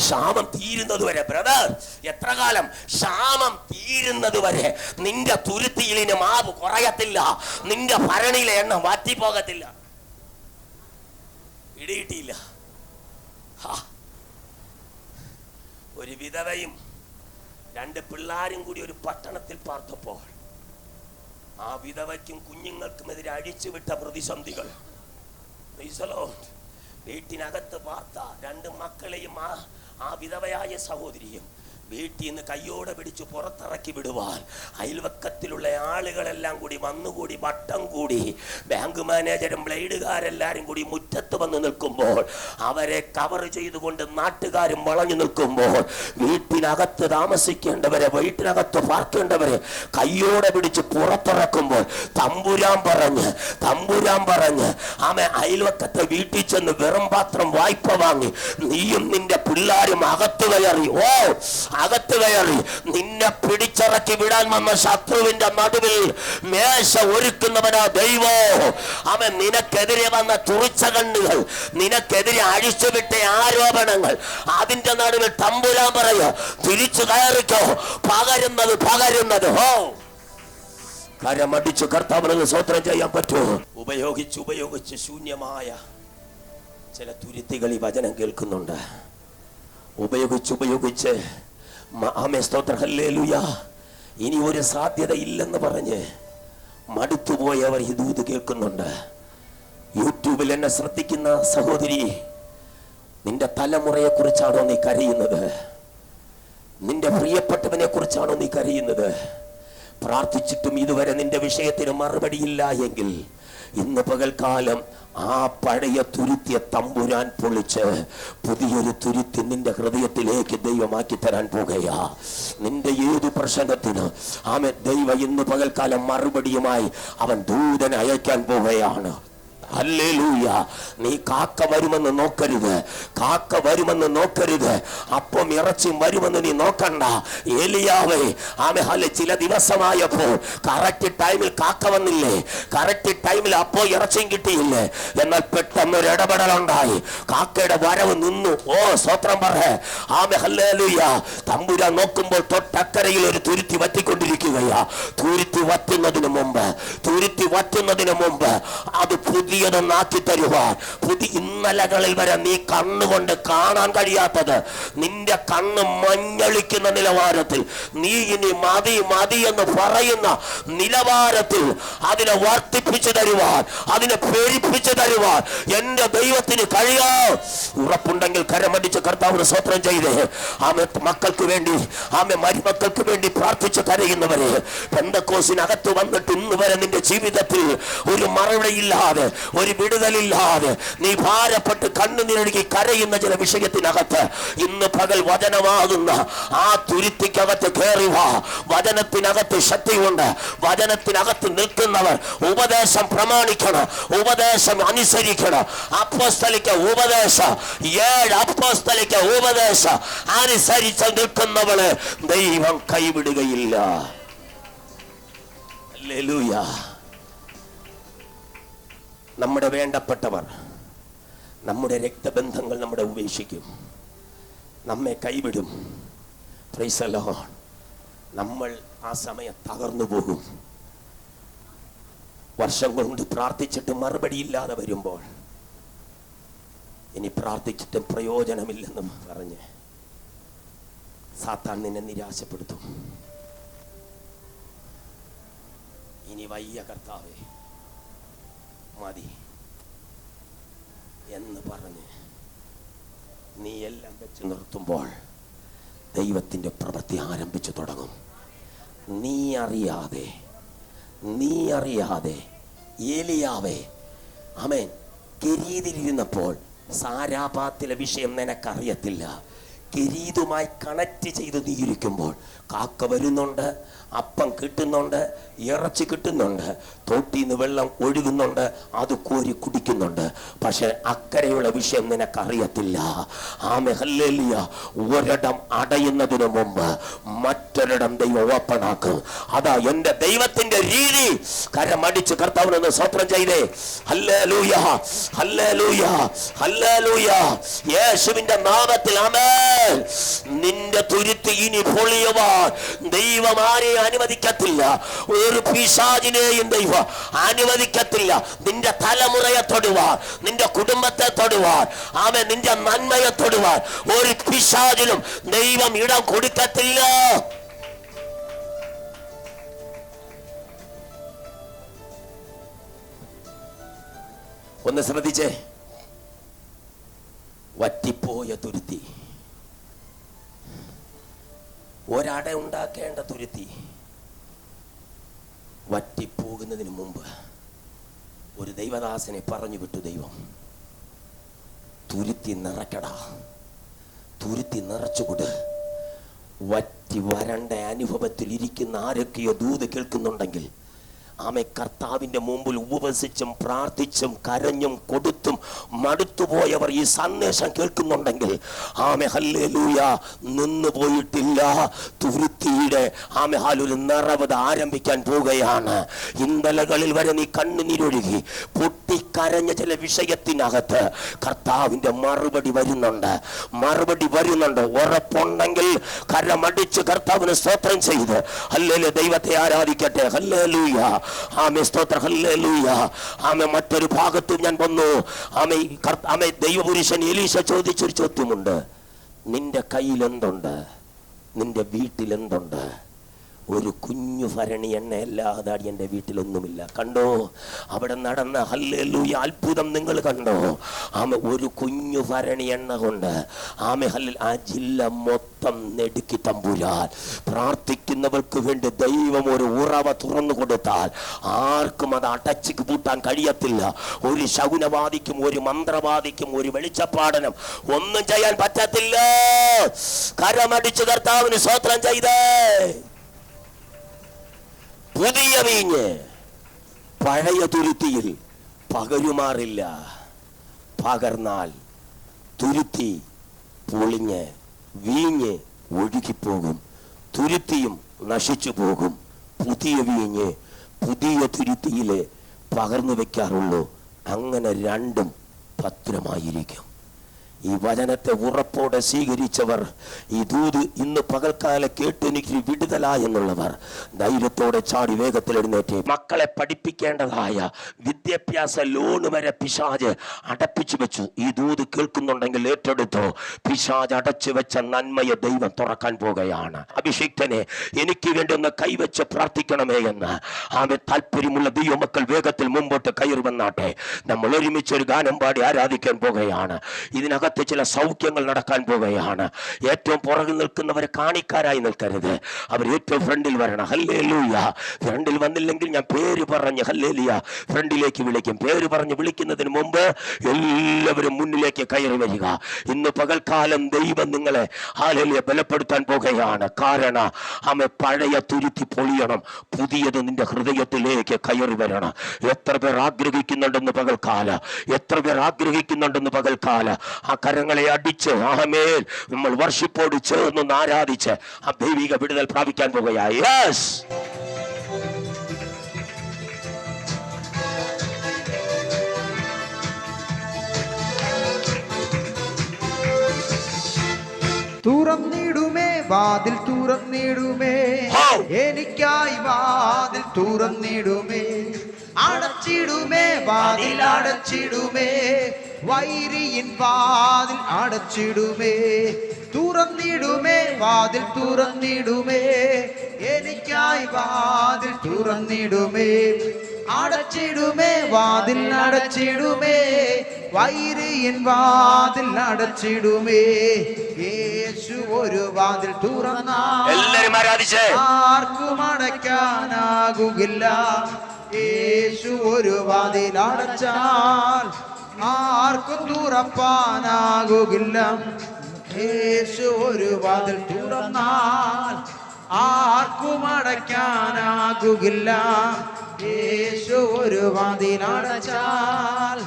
ക്ഷാമം തീരുന്നത് വരെ. ബ്രദർ, എത്ര കാലം? ക്ഷാമം തീരുന്നത് വരെ നിന്റെ തുരുത്തിയിൽ ഇനി മാവ് കുറയത്തില്ല. നിന്റെ ഭരണിയിലെ എണ്ണ വാറ്റിപ്പോകത്തില്ല. ഇടിയിട്ടില്ല. ഒരു വിധവയും 2 പിള്ളാരും കൂടി ഒരു പട്ടണത്തിൽ പാർത്തപ്പോൾ ആ വിധവയ്ക്കും കുഞ്ഞുങ്ങൾക്കുമെതിരെ അഴിച്ചുവിട്ട പ്രതിസന്ധികൾ. വീട്ടിനകത്ത് പാർത്ത 2 മക്കളെയും ആ വിധവയായ സഹോദരിയും വീട്ടിൽ നിന്ന് കയ്യോടെ പിടിച്ച് പുറത്തിറക്കി വിടുവാൻ അയൽവക്കത്തിലുള്ള ആളുകളെല്ലാം കൂടി വന്നുകൂടി വട്ടം കൂടി. ബാങ്ക് മാനേജരും ബ്ലേഡുകാരെല്ലാരും കൂടി മുറ്റത്ത് വന്ന് നിൽക്കുമ്പോൾ, അവരെ കവർ ചെയ്തുകൊണ്ട് നാട്ടുകാരും വളഞ്ഞു നിൽക്കുമ്പോൾ, വീട്ടിനകത്ത് താമസിക്കേണ്ടവരെ, വീട്ടിനകത്ത് പാർക്കേണ്ടവരെ കയ്യോടെ പിടിച്ച് പുറത്തിറക്കുമ്പോൾ തമ്പുരാൻ പറഞ്ഞ് ആമെ അയൽവക്കത്തെ വീട്ടിൽ ചെന്ന് വെറും പാത്രം വായ്പ വാങ്ങി നീയും നിന്റെ പിള്ളാരും അകത്ത് കയറി നിന്നെ പിടിച്ചിറക്കി വിടാൻ വന്ന ശത്രുവിന്റെ നടുവിൽ മേശ ഒരുക്കുന്നവനാ ദൈവോ. അവൻ നിനക്കെതിരെ വന്ന തുറിച്ച കണ്ണുകൾ, നിനക്കെതിരെ അഴിച്ചുവിട്ട ആരോപണങ്ങൾ, അതിന്റെ നടുവിൽ തമ്പുരാൻ പറയോ, തിരിച്ചു കയറിക്കോ. പകരുന്നത് കരമടിച്ചു കർത്താവിന് സ്വത്രം ചെയ്യാൻ പറ്റുമോ? ഉപയോഗിച്ച് ശൂന്യമായ ചില തുരുത്തികൾ ഈ വചനം കേൾക്കുന്നുണ്ട്. ഉപയോഗിച്ച് ആമേ സ്തോത്രം ഹല്ലേലൂയ. ഇനി ഒരു സാധ്യത ഇല്ലെന്ന് പറഞ്ഞ് മടുത്തുപോയവർ ഈ ദൂത് കേൾക്കുന്നുണ്ട്. യൂട്യൂബിൽ എന്നെ ശ്രദ്ധിക്കുന്ന സഹോദരി, നിന്റെ തലമുറയെ കുറിച്ചാണോ നീ കരയുന്നത്? നിന്റെ പ്രിയപ്പെട്ടവനെ കുറിച്ചാണോ നീ കരയുന്നത്? പ്രാർത്ഥിച്ചിട്ടും ഇതുവരെ നിന്റെ വിഷയത്തിന് മറുപടിയില്ല എങ്കിൽ ഇന്ന് പകൽക്കാലം ആ പഴയ തുരുത്തിയെ തമ്പുരാൻ പൊളിച്ച് പുതിയൊരു തുരുത്തി നിന്റെ ഹൃദയത്തിലേക്ക് ദൈവമാക്കി തരാൻ പോകുകയാ. നിന്റെ ഏതു പ്രശ്നത്തിന് ആമേ ദൈവം ഇന്ന് പകൽക്കാലം മറുപടിയുമായി അവൻ ദൂതനെ അയക്കാൻ പോകുകയാണ്. ഹല്ലേലൂയ. നീ കാക്ക വരുമെന്ന് നോക്കരുത്. അപ്പം ഇറച്ചിയും വരുമെന്ന് നീ നോക്കണ്ട. ഏലിയാവേ ആമേ ഹല്ലെ, ചില ദിവസമായപ്പോൾ കറക്റ്റ് ടൈമിൽ കാക്ക വന്നില്ലേ? കറക്റ്റ് ടൈമിൽ അപ്പോ ഇറച്ചിയും കിട്ടിയില്ലേ? എന്നാൽ പെട്ടെന്നൊരു ഇടപെടലുണ്ടായി. കാക്കയുടെ വരവ് നിന്നു. സ്തോത്രം പറ. ആമേ ഹല്ലേലൂയ. തമ്പുരാൻ നോക്കുമ്പോൾ തൊട്ടക്കരയിൽ ഒരു തുരുത്തി വറ്റിക്കൊണ്ടിരിക്കുകയാ. തുരുത്തി വറ്റുന്നതിന് മുമ്പ് അത് പുതിയതൊന്നാക്കി തരുവാൻ, ഇന്നലകളിൽ വരെ നീ കണ്ണുകൊണ്ട് കാണാൻ കഴിയാത്തത്, നിന്റെ കണ്ണ് മഞ്ഞളിക്കുന്ന നിലവാരത്തിൽ, നീ ഇനി മതി എന്ന് പറയുന്ന നിലവാരത്തിൽ അതിനെ വർദ്ധിപ്പിച്ചു തരുവാൻ, അതിനെ പെരുപ്പിച്ചു തരുവാൻ എന്റെ ദൈവത്തിന് കഴിയാ. ഉറപ്പുണ്ടെങ്കിൽ കരമടിച്ച് കർത്താവിന് സ്വത്രം ചെയ്ത് മക്കൾക്ക് വേണ്ടി മരുമക്കൾക്ക് വേണ്ടി പ്രാർത്ഥിച്ച് കരയുന്നവരെ, പെന്തക്കോസിനകത്ത് വന്നിട്ട് ഇന്ന് വരെ നിന്റെ ജീവിതത്തിൽ ഒരു മറുപടിയില്ലാതെ ഒരു വിടുതലില്ലാതെ നീ ഭാരപ്പെട്ട് കണ്ണുനീരൊഴുകി കരയുന്ന ചില വിഷയത്തിനകത്ത് ഇന്ന് പകൽ വചനമാകുന്ന ആ തുരുത്തിക്കകത്ത് കയറി വാ. വചനത്തിനകത്ത് ശക്തിയുണ്ട്. വചനത്തിനകത്ത് നിൽക്കുന്നവർ ഉപദേശം പ്രമാണിക്കണം, ഉപദേശം അനുസരിക്കണം. അപ്പോസ്തലിക ഉപദേശം, 7 അപ്പോസ്തലിക ഉപദേശം അനുസരിച്ച് നിൽക്കുന്നവള് ദൈവം കൈവിടുകയില്ല. ഹല്ലേലൂയ. നമ്മുടെ വേണ്ടപ്പെട്ടവർ, നമ്മുടെ രക്തബന്ധങ്ങൾ നമ്മളെ ഉപേക്ഷിക്കും, നമ്മെ കൈവിടും. Price the Lord. നമ്മൾ ആ സമയം തകർന്നു പോകും. വർഷം കൊണ്ട് പ്രാർത്ഥിച്ചിട്ട് മറുപടിയില്ലാതെ വരുമ്പോൾ ഇനി പ്രാർത്ഥിച്ചിട്ടും പ്രയോജനമില്ലെന്നും പറഞ്ഞ് സാത്താൻ നിന്നെ നിരാശപ്പെടുത്തും. ഇനി വയ്യ കർത്താവേ, മതി എന്ന് പറഞ്ഞ് നീ എല്ലാം വെച്ച് നിർത്തുമ്പോൾ ദൈവത്തിൻ്റെ പ്രവൃത്തി ആരംഭിച്ചു തുടങ്ങും. നീ അറിയാതെ ഏലിയാവേ, ആമേൻ, കെരീതിലിരുന്നപ്പോൾ സാരാപാത്തിലെ വിഷയം നിനക്കറിയത്തില്ല. കെരീതുമായി കണക്ട് ചെയ്ത് നീ ഇരിക്കുമ്പോൾ കാക്ക വരുന്നുണ്ട്, അപ്പം കിട്ടുന്നുണ്ട്, ഇറച്ചി കിട്ടുന്നുണ്ട്, തോട്ടിന്ന് വെള്ളം ഒഴുകുന്നുണ്ട്, അത് കോരി കുടിക്കുന്നുണ്ട്. പക്ഷെ അക്കരെയുള്ള വിഷയം നിനക്കറിയത്തില്ല. ആമേ, ഹല്ലേലൂയ. ഒരിടം അടയുന്നതിന് മുമ്പ് മറ്റൊരിടം ദൈവം ഓപ്പണാക്കും. അതാ എൻ്റെ ദൈവത്തിന്റെ രീതി. കരമടിച്ച് കർത്താവിനൊന്ന് സ്വപ്നം ചെയ്തേ. ഹല്ലേലൂയ, ഹല്ലേലൂയ, ഹല്ലേലൂയ. യേശുവിന്റെ നാമത്തിൽ ആമേൻ. നിന്റെ തുരുത്ത് ഇനി പൊളിയുവാൻ ദൈവം ആരെയും അനുവദിക്കത്തില്ല. ഒരു പിശാചിനെയും ദൈവം അനുവദിക്കത്തില്ല. നിന്റെ തലമുറയെ തൊടുവാൻ, നിന്റെ കുടുംബത്തെ തൊടുവാൻ, ആമേൻ, നിന്റെ നന്മയെ തൊടുവാൻ ഒരു പിശാചിനും ദൈവം ഇടം കൊടുക്കത്തില്ല. ഒന്ന് ശ്രദ്ധിച്ചേ. വറ്റിപ്പോയ തുരുത്തി, ഒരട ഉണ്ടാക്കേണ്ട തുരുത്തി വറ്റിപ്പോകുന്നതിന് മുമ്പ് ഒരു ദൈവദാസനെ പറഞ്ഞു വിട്ടു ദൈവം. തുരുത്തി നിറയ്ക്കടാ, തുരുത്തി നിറച്ചുകൊട്. വറ്റി വരണ്ട അനുഭവത്തിൽ ഇരിക്കുന്ന ആരൊക്കെയോ ദൂത് കേൾക്കുന്നുണ്ടെങ്കിൽ ആമേ, കർത്താവിൻ്റെ മുമ്പിൽ ഉപവസിച്ചും പ്രാർത്ഥിച്ചും കരഞ്ഞും കൊടുത്തും മടുത്തുപോയവർ ഈ സന്ദേശം കേൾക്കുന്നുണ്ടെങ്കിൽ ആമേ, ഹല്ലേലൂയ, നിന്നു പോയിട്ടില്ല. തുരുത്തിയുടെ ആമേ ഹാലൊരു നിറവത് ആരംഭിക്കാൻ പോവുകയാണ്. ഇന്നലകളിൽ വരെ നീ കണ്ണുനീരൊഴുകി പൊട്ടിക്കരഞ്ഞ ചില വിഷയത്തിനകത്ത് കർത്താവിൻ്റെ മറുപടി വരുന്നുണ്ട്, മറുപടി വരുന്നുണ്ട്. ഉറപ്പുണ്ടെങ്കിൽ കരമടിച്ച് കർത്താവിന് സ്തോത്രം ചെയ്ത് ഹല്ലേലൂയ ദൈവത്തെ ആരാധിക്കട്ടെ. ഹല്ലേലൂയ, ആമേ, സ്തോത്രം, ഹല്ലേലൂയ. ആമേ, മറ്റൊരു ഭാഗത്തും ഞാൻ വന്നു. ആമേ, ദൈവപുരുഷൻ എലീശ ചോദിച്ചൊരു ചോദ്യമുണ്ട്. നിന്റെ കയ്യിൽ എന്തുണ്ട്? നിന്റെ വീട്ടിൽ എന്തുണ്ട്? ഒരു കുഞ്ഞു ഭരണി എണ്ണ അല്ലാതെ എൻ്റെ വീട്ടിലൊന്നുമില്ല. കണ്ടോ അവിടെ നടന്ന ഹല്ലേലൂയ അത്ഭുതം നിങ്ങൾ കണ്ടോ? ആമേ, ഒരു കുഞ്ഞു ഭരണി എണ്ണ കൊണ്ട് ആമേ ആ ജില്ല മൊത്തം നെടുക്കി തമ്പുരാൻ. പ്രാർത്ഥിക്കുന്നവർക്ക് വേണ്ടി ദൈവം ഒരു ഉറവ തുറന്നു കൊടുത്താൽ ആർക്കും അത് അടച്ചു പൂട്ടാൻ കഴിയത്തില്ല. ഒരു ശകുനവാദിക്കും ഒരു മന്ത്രവാദിക്കും ഒരു വെളിച്ചപ്പാടനും ഒന്നും ചെയ്യാൻ പറ്റത്തില്ല. കരമടിച്ച് കർത്താവിന് സ്തോത്രം ചെയ്തേ. പുതിയ വീഞ്ഞ് പഴയ തുരുത്തിയിൽ പകരുമാറില്ല. പകർന്നാൽ തുരുത്തി പൊളിഞ്ഞ് വീഞ്ഞ് ഒഴുകിപ്പോകും, തുരുത്തിയും നശിച്ചു പോകും. പുതിയ വീഞ്ഞ് പുതിയ തുരുത്തിയിലെ പകർന്നു വെക്കാറുള്ളൂ. അങ്ങനെ രണ്ടും ഭദ്രമായിരിക്കും. ഈ വചനത്തെ ഉറപ്പോടെ സ്വീകരിച്ചവർ, ഈ ദൂത് ഇന്ന് പകൽക്കാല കേട്ട് എനിക്ക് വിടുതലായെന്നുള്ളവർ ധൈര്യത്തോടെ ചാടി വേഗത്തിൽ എഴുന്നേറ്റ്. മക്കളെ പഠിപ്പിക്കേണ്ടതായ വിദ്യാഭ്യാസ ലോണ് വരെ പിശാച് അടപ്പിച്ചു വെച്ചു. ഈ ദൂത് കേൾക്കുന്നുണ്ടെങ്കിൽ ഏറ്റെടുത്തോ. പിശാച് അടച്ചു വെച്ച നന്മയെ ദൈവം തുറക്കാൻ പോകുകയാണ്. അഭിഷിക്തനെ, എനിക്ക് വേണ്ടി ഒന്ന് കൈവച്ച് പ്രാർത്ഥിക്കണമേ എന്ന് ആമേ താല്പര്യമുള്ള ദൈവമക്കൾ വേഗത്തിൽ മുമ്പോട്ട് കയറി വന്നാട്ടെ. നമ്മൾ ഒരുമിച്ച് ഒരു ഗാനം പാടി ആരാധിക്കാൻ പോകുകയാണ്. ഇതിനകത്ത് അകത്ത് ചില സൗഖ്യങ്ങൾ നടക്കാൻ പോകുകയാണ്. ഏറ്റവും പുറകിൽ നിൽക്കുന്നവരെ കാണിക്കാരായി നിൽക്കരുത്, അവർ ഏറ്റവും ഫ്രണ്ടിൽ വരണം. ഹല്ലേലൂയ. ഫ്രണ്ടിൽ വന്നില്ലെങ്കിൽ ഞാൻ പേര് പറഞ്ഞ് ഹല്ലേലൂയ ഫ്രണ്ടിലേക്ക് വിളിക്കും. പേര് പറഞ്ഞ് വിളിക്കുന്നതിന് മുമ്പ് എല്ലാവരും മുന്നിലേക്ക് കയറി വരിക. ഇന്ന് പകൽക്കാലം ദൈവം നിങ്ങളെ ഹല്ലേലൂയ ബലപ്പെടുത്താൻ പോകുകയാണ്. കാരണം പഴയ തുരുത്തി പൊളിയണം, പുതിയത് നിന്റെ ഹൃദയത്തിലേക്ക് കയറി വരണം. എത്ര പേർ ആഗ്രഹിക്കുന്നുണ്ടെന്ന് പകൽക്കാല, എത്ര പേർ ആഗ്രഹിക്കുന്നുണ്ടെന്ന് പകൽക്കാല. ആ കരങ്ങളെ അടിച്ച് ആമേൻ നമ്മൾ വർഷിപ്പോട് ചേർന്ന് ആരാധിച്ച് ആ ദൈവിക വിടുതൽ പ്രാപിക്കാൻ പോകുകയായി. യെസ്, തുറന്നിടുമേ വാതിൽ തുറന്നിടുമേ, എനിക്കായി വാതിൽ തുറന്നിടുമേ. അടച്ചിടുമേ വാതിൽ അടച്ചിടുമേ, വൈരിയിൻ വാതിൽ അടച്ചിടുമേ. തുറന്നിടുമേ വാതിൽ തുറന്നിടുമേ, എനിക്കായി വാതിൽ തുറന്നിടുമേ. അടച്ചിടുമേ വാതിൽ അടച്ചിടുമേ, വൈരിയിൻ വാതിൽ അടച്ചിടുമേ. യേശു ഒരു വാതിൽ തുറന്നാൽ എല്ലാവരും ആരാധിച്ച് ആർക്കും അടയ്ക്കാനാകുകില്ല. യേശു ഒരു വാതിൽ അടച്ചാൽ ആർക്കും തുറപ്പാനാകുകില്ല. യേശു ഒരു വാതിൽ തുറന്നാൽ ആർക്കും അടയ്ക്കാനാകുകില്ല. യേശു ഒരു വാതിൽ അടച്ചാൽ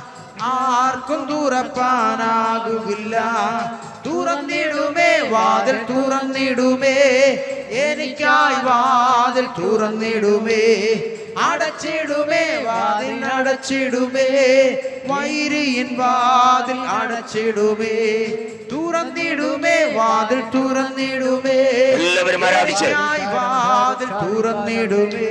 ആർക്കും തുറപ്പാനാകുകില്ല. തുറന്നിടുമേ വാതിൽ തുറന്നിടുമേ, എനിക്കായി വാതിൽ തുറന്നിടുമേ. അടച്ചിടുമേ വാതിൽ അടച്ചിടുമേ, വൈരിയിൻ വാതിൽ അടച്ചിടുമേ. തുറന്നിടുമേ വാതിൽ തുറന്നിടുമേ, എല്ലാവരും ആരാധിച്ച് വാതിൽ തുറന്നിടുമേ.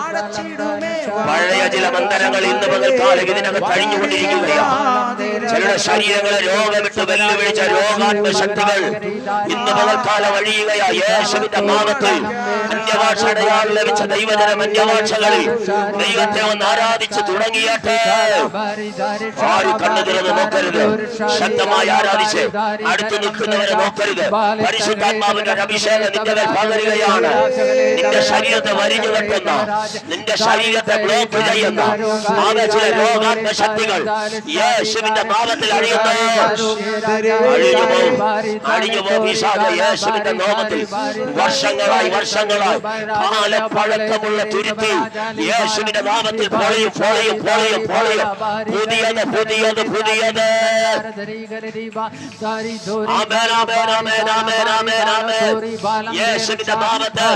അടച്ചിടുമേ പഴയ ചില ബന്ധനങ്ങൾ ഇന്ന് പകൽക്കാലം ഇതിനകത്ത് കഴിഞ്ഞുകൊണ്ടിരിക്കുകയാണ്. ചിലരുടെ ശരീരങ്ങളെ രോഗമിട്ട് വെല്ലുവിളിച്ച രോഗാത്മശക്തികൾ ഇന്ന് പകൽക്കാലം വഴിയുകയാ. യേശുവിന്റെ നാമത്തിൽ അന്യഭാഷ അടയാളം ലഭിച്ച ദൈവജനം അന്യഭാഷകളിൽ ദൈവത്തെ ഒന്ന് ആരാധിച്ച് തുടങ്ങിയട്ടെ. ആരും കണ്ണു തുറന്ന് നോക്കരുത്, ശക്തമായി ആരാധിച്ച് അടുത്ത് നിൽക്കുന്നവരെ നോക്കരുത്. പരിശുദ്ധാത്മാവിന്റെ അഭിഷേകം നിന്റെ മേൽ പകരുകയാണ്. നിന്റെ ശരീരത്തെ വരിഞ്ഞു കെട്ടുന്ന, നിന്റെ ശരീരത്തെ ബ്ലോക്ക് ചെയ്യുന്ന ചില രോഗാത്മശക്തികൾ യേശുവിന്റെ നാമത്തിൽ അഴിയുന്നു. അഴിഞ്ഞുപോ പിശാച യേശുവിന്റെ നാമത്തിൽ. വർഷങ്ങളായി കാലപ്പഴക്കമുള്ള തുരുത്തി യേശുവിന്റെ നാമത്തിൽ പൊളിയും പൊളിയും പൊളിയും പൊളിയും. പുതിയത് പുതിയത് പുതിയത്. യേശുവിന്റെ നാമത്തിൽ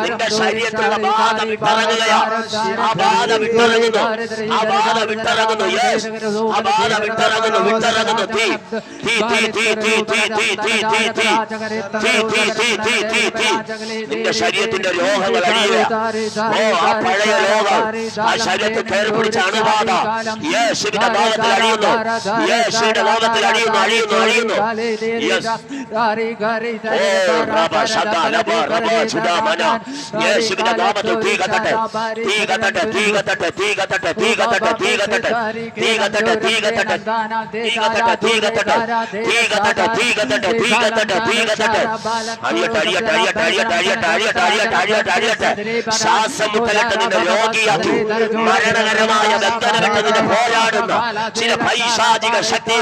നിന്റെ ശരീരത്തിലുള്ള ബാധ വിട്ടിറങ്ങുകയാണ്. ആ ബാധ വിട്ടിറങ്ങുന്നു, ആ ബാധ വിട്ടിറങ്ങുന്നു. യേശു ആ ബാധ വിട്ടിറങ്ങുന്നു, വിട്ടിറങ്ങുന്നു. തീ തീ തീ തീ തീ തീ തീ തീ തീ തീ തീ തീ തീ തീ തീ തീ. നിന്റെ ശരീരത്തിന്റെ രോഗങ്ങൾ അഴിയുക. ആ പഴയ രോഗം ആ ശരീരത്തിൽ കയറി പിടിച്ച അണുബാധ യേശുവിന്റെ നാമത്തിൽ അഴിയുന്നു, യേശുവിന്റെ നാമത്തിൽ അഴിയുന്നു, അഴിയുന്നു, അഴിയുന്നു. യേശുവിന്റെ നാമത്തിൽ തീ കത്തട്ടെ, തീ കത്തട്ടെ, തീ കത്തട്ടെ, തീ കത്തട്ടെ, തീ കത്തട്ടെ, തീ കത്തട്ടെ, തീ കത്തട്ടെ, തീ കത്തട്ടെ, തീ കത്തട്ടെ, തീ കത്തട്ടെ, തീ കത്തട്ടെ, തീ കത്തട്ടെ, തീ കത്തട്ടെ, തീ കത്തട്ടെ. അഴിയട്ടെ, അഴിയട്ടെ, അഴിയട്ടെ, അഴിയട്ടെ, അഴിയട്ടെ, അഴിയട്ടെ, അഴിയട്ടെ, അഴിയട്ടെ, അഴിയട്ടെ. ശ്വാസം മുട്ടലിട്ട് നിന്റെ രോഗിയാക്കി മരണകരമായ ബന്ധനമിട്ട് നിന്നെ പോരാടുന്ന ചില പൈശാചിക ശക്തി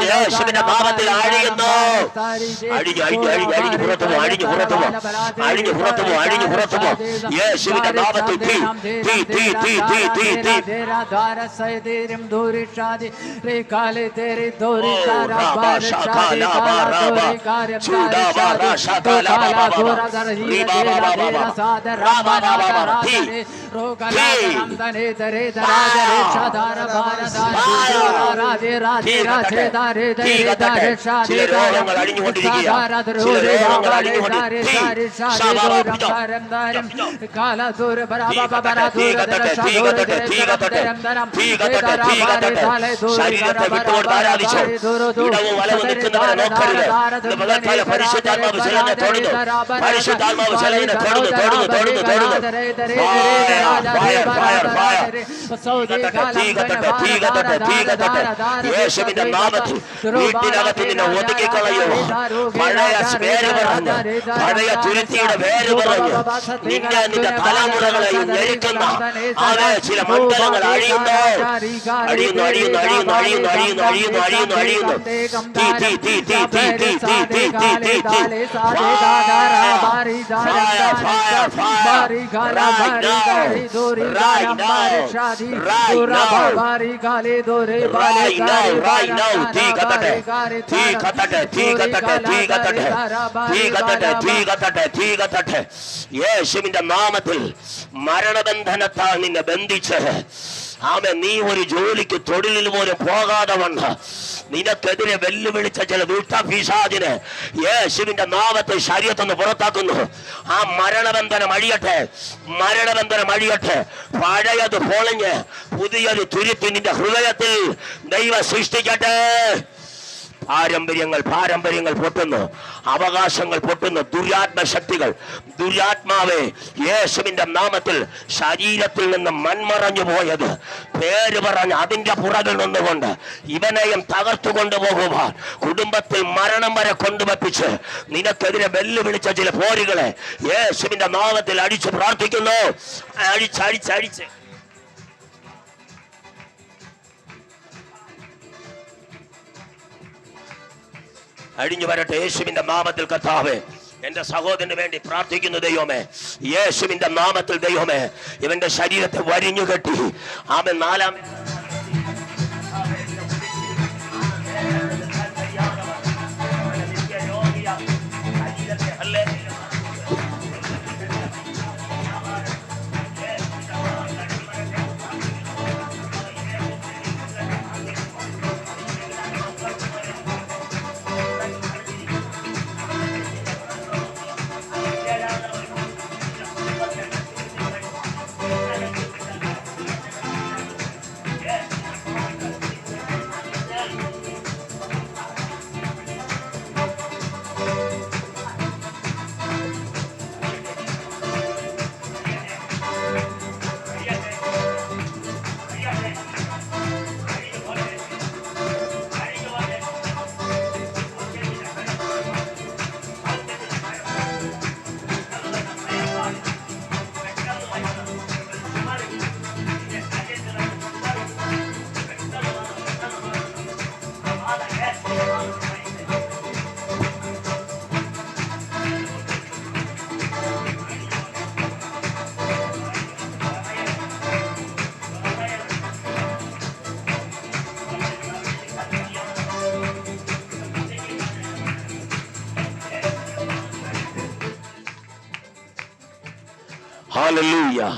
യേശുവിന്റെ നാമത്തിൽ അഴിയുന്നു. അഴിഞ്ഞു അഴിഞ്ഞു അഴിഞ്ഞു അഴിഞ്ഞു പുറത്തു പോ, അഴിഞ്ഞു പുറത്തു പോ, അഴിഞ്ഞു പുറത്തു പോ, അഴിഞ്ഞു പുറത്തു പോ. യേശുവിന്റെ നാമത്തിൽ തീ തീ തീ തീ തീ തീ തീ. ചില രോഗങ്ങൾ അഴിഞ്ഞുകൊണ്ട് അഴിഞ്ഞുകൊണ്ടിരിക്കുകയാണ്. ചില രോഗങ്ങൾ അഴിഞ്ഞുകൊണ്ട് ശരീരത്തെ വിട്ടുകൊണ്ട് ആരാധിച്ചു. ഇടവും വലവും നിൽക്കുന്നവരെ നോക്കരുത്. പരിശുദ്ധാത്മാവ് ചിലനെ തൊടുന്നു. പരിശുദ്ധാത്മാവ് ചിലതിനെ തൊടുന്നു. യേശുവിന്റെ നാമത്തിൽ വീട്ടിനകത്ത് നിന്നെ ഒതുക്കിക്കളയോ. പഴയ വേര് പറഞ്ഞ്, പഴയ തുരുത്തിയുടെ വേര് പറഞ്ഞ് നിന്റെ തലമുറകളെയും ഞെരുക്കുന്ന അവയെ ചില മണ്ഡലങ്ങൾ അഴിയുന്നു. യേശുവിന്റെ നാമത്തിൽ മരണബന്ധനത്താൽ നിന്നെ ബന്ധിച്ച് നീ ഒരു ജോലിക്ക് തൊഴിലിൽ പോലും പോകാതെ വന്ന നിനക്കെതിരെ വെല്ലുവിളിച്ച ചില ദുഷ്ടപിശാചിനെ യേശുവിന്റെ നാമത്തിൽ ശരീരത്തൊന്ന് പുറത്താക്കുന്നു. ആ മരണബന്ധനം അഴിയട്ടെ. പഴയത് പൊളിഞ്ഞ് പുതിയൊരു തുരുത്തി നിന്റെ ഹൃദയത്തിൽ ദൈവം സൃഷ്ടിക്കട്ടെ. പാരമ്പര്യങ്ങൾ പൊട്ടുന്നു, അവകാശങ്ങൾ പൊട്ടുന്നു. ദുരാത്മശക്തികൾ, ദുരാത്മാവേ, യേശുവിന്റെ നാമത്തിൽ ശരീരത്തിൽ നിന്ന് മൺമറഞ്ഞു പോയത് പേര് പറഞ്ഞ് അതിന്റെ പുറകിൽ നിന്നുകൊണ്ട് ഇവനെയും തകർത്തു കൊണ്ടുപോകുവാൻ കുടുംബത്തിൽ മരണം വരെ കൊണ്ടുവപ്പിച്ച് നിനക്കെതിരെ വെല്ലുവിളിച്ച ചില പോരുകളെ യേശുവിന്റെ നാമത്തിൽ അടിച്ച് പ്രാർത്ഥിക്കുന്നു. അടിച്ച് അഴിഞ്ഞു വരട്ടെ യേശുവിന്റെ നാമത്തിൽ. കർത്താവേ, എന്റെ സഹോദരന് വേണ്ടി പ്രാർത്ഥിക്കുന്നു ദൈവമേ. യേശുവിന്റെ നാമത്തിൽ ദൈവമേ, ഇവന്റെ ശരീരത്തെ വരിഞ്ഞു കെട്ടി അവൻ നാലാം Hallelujah.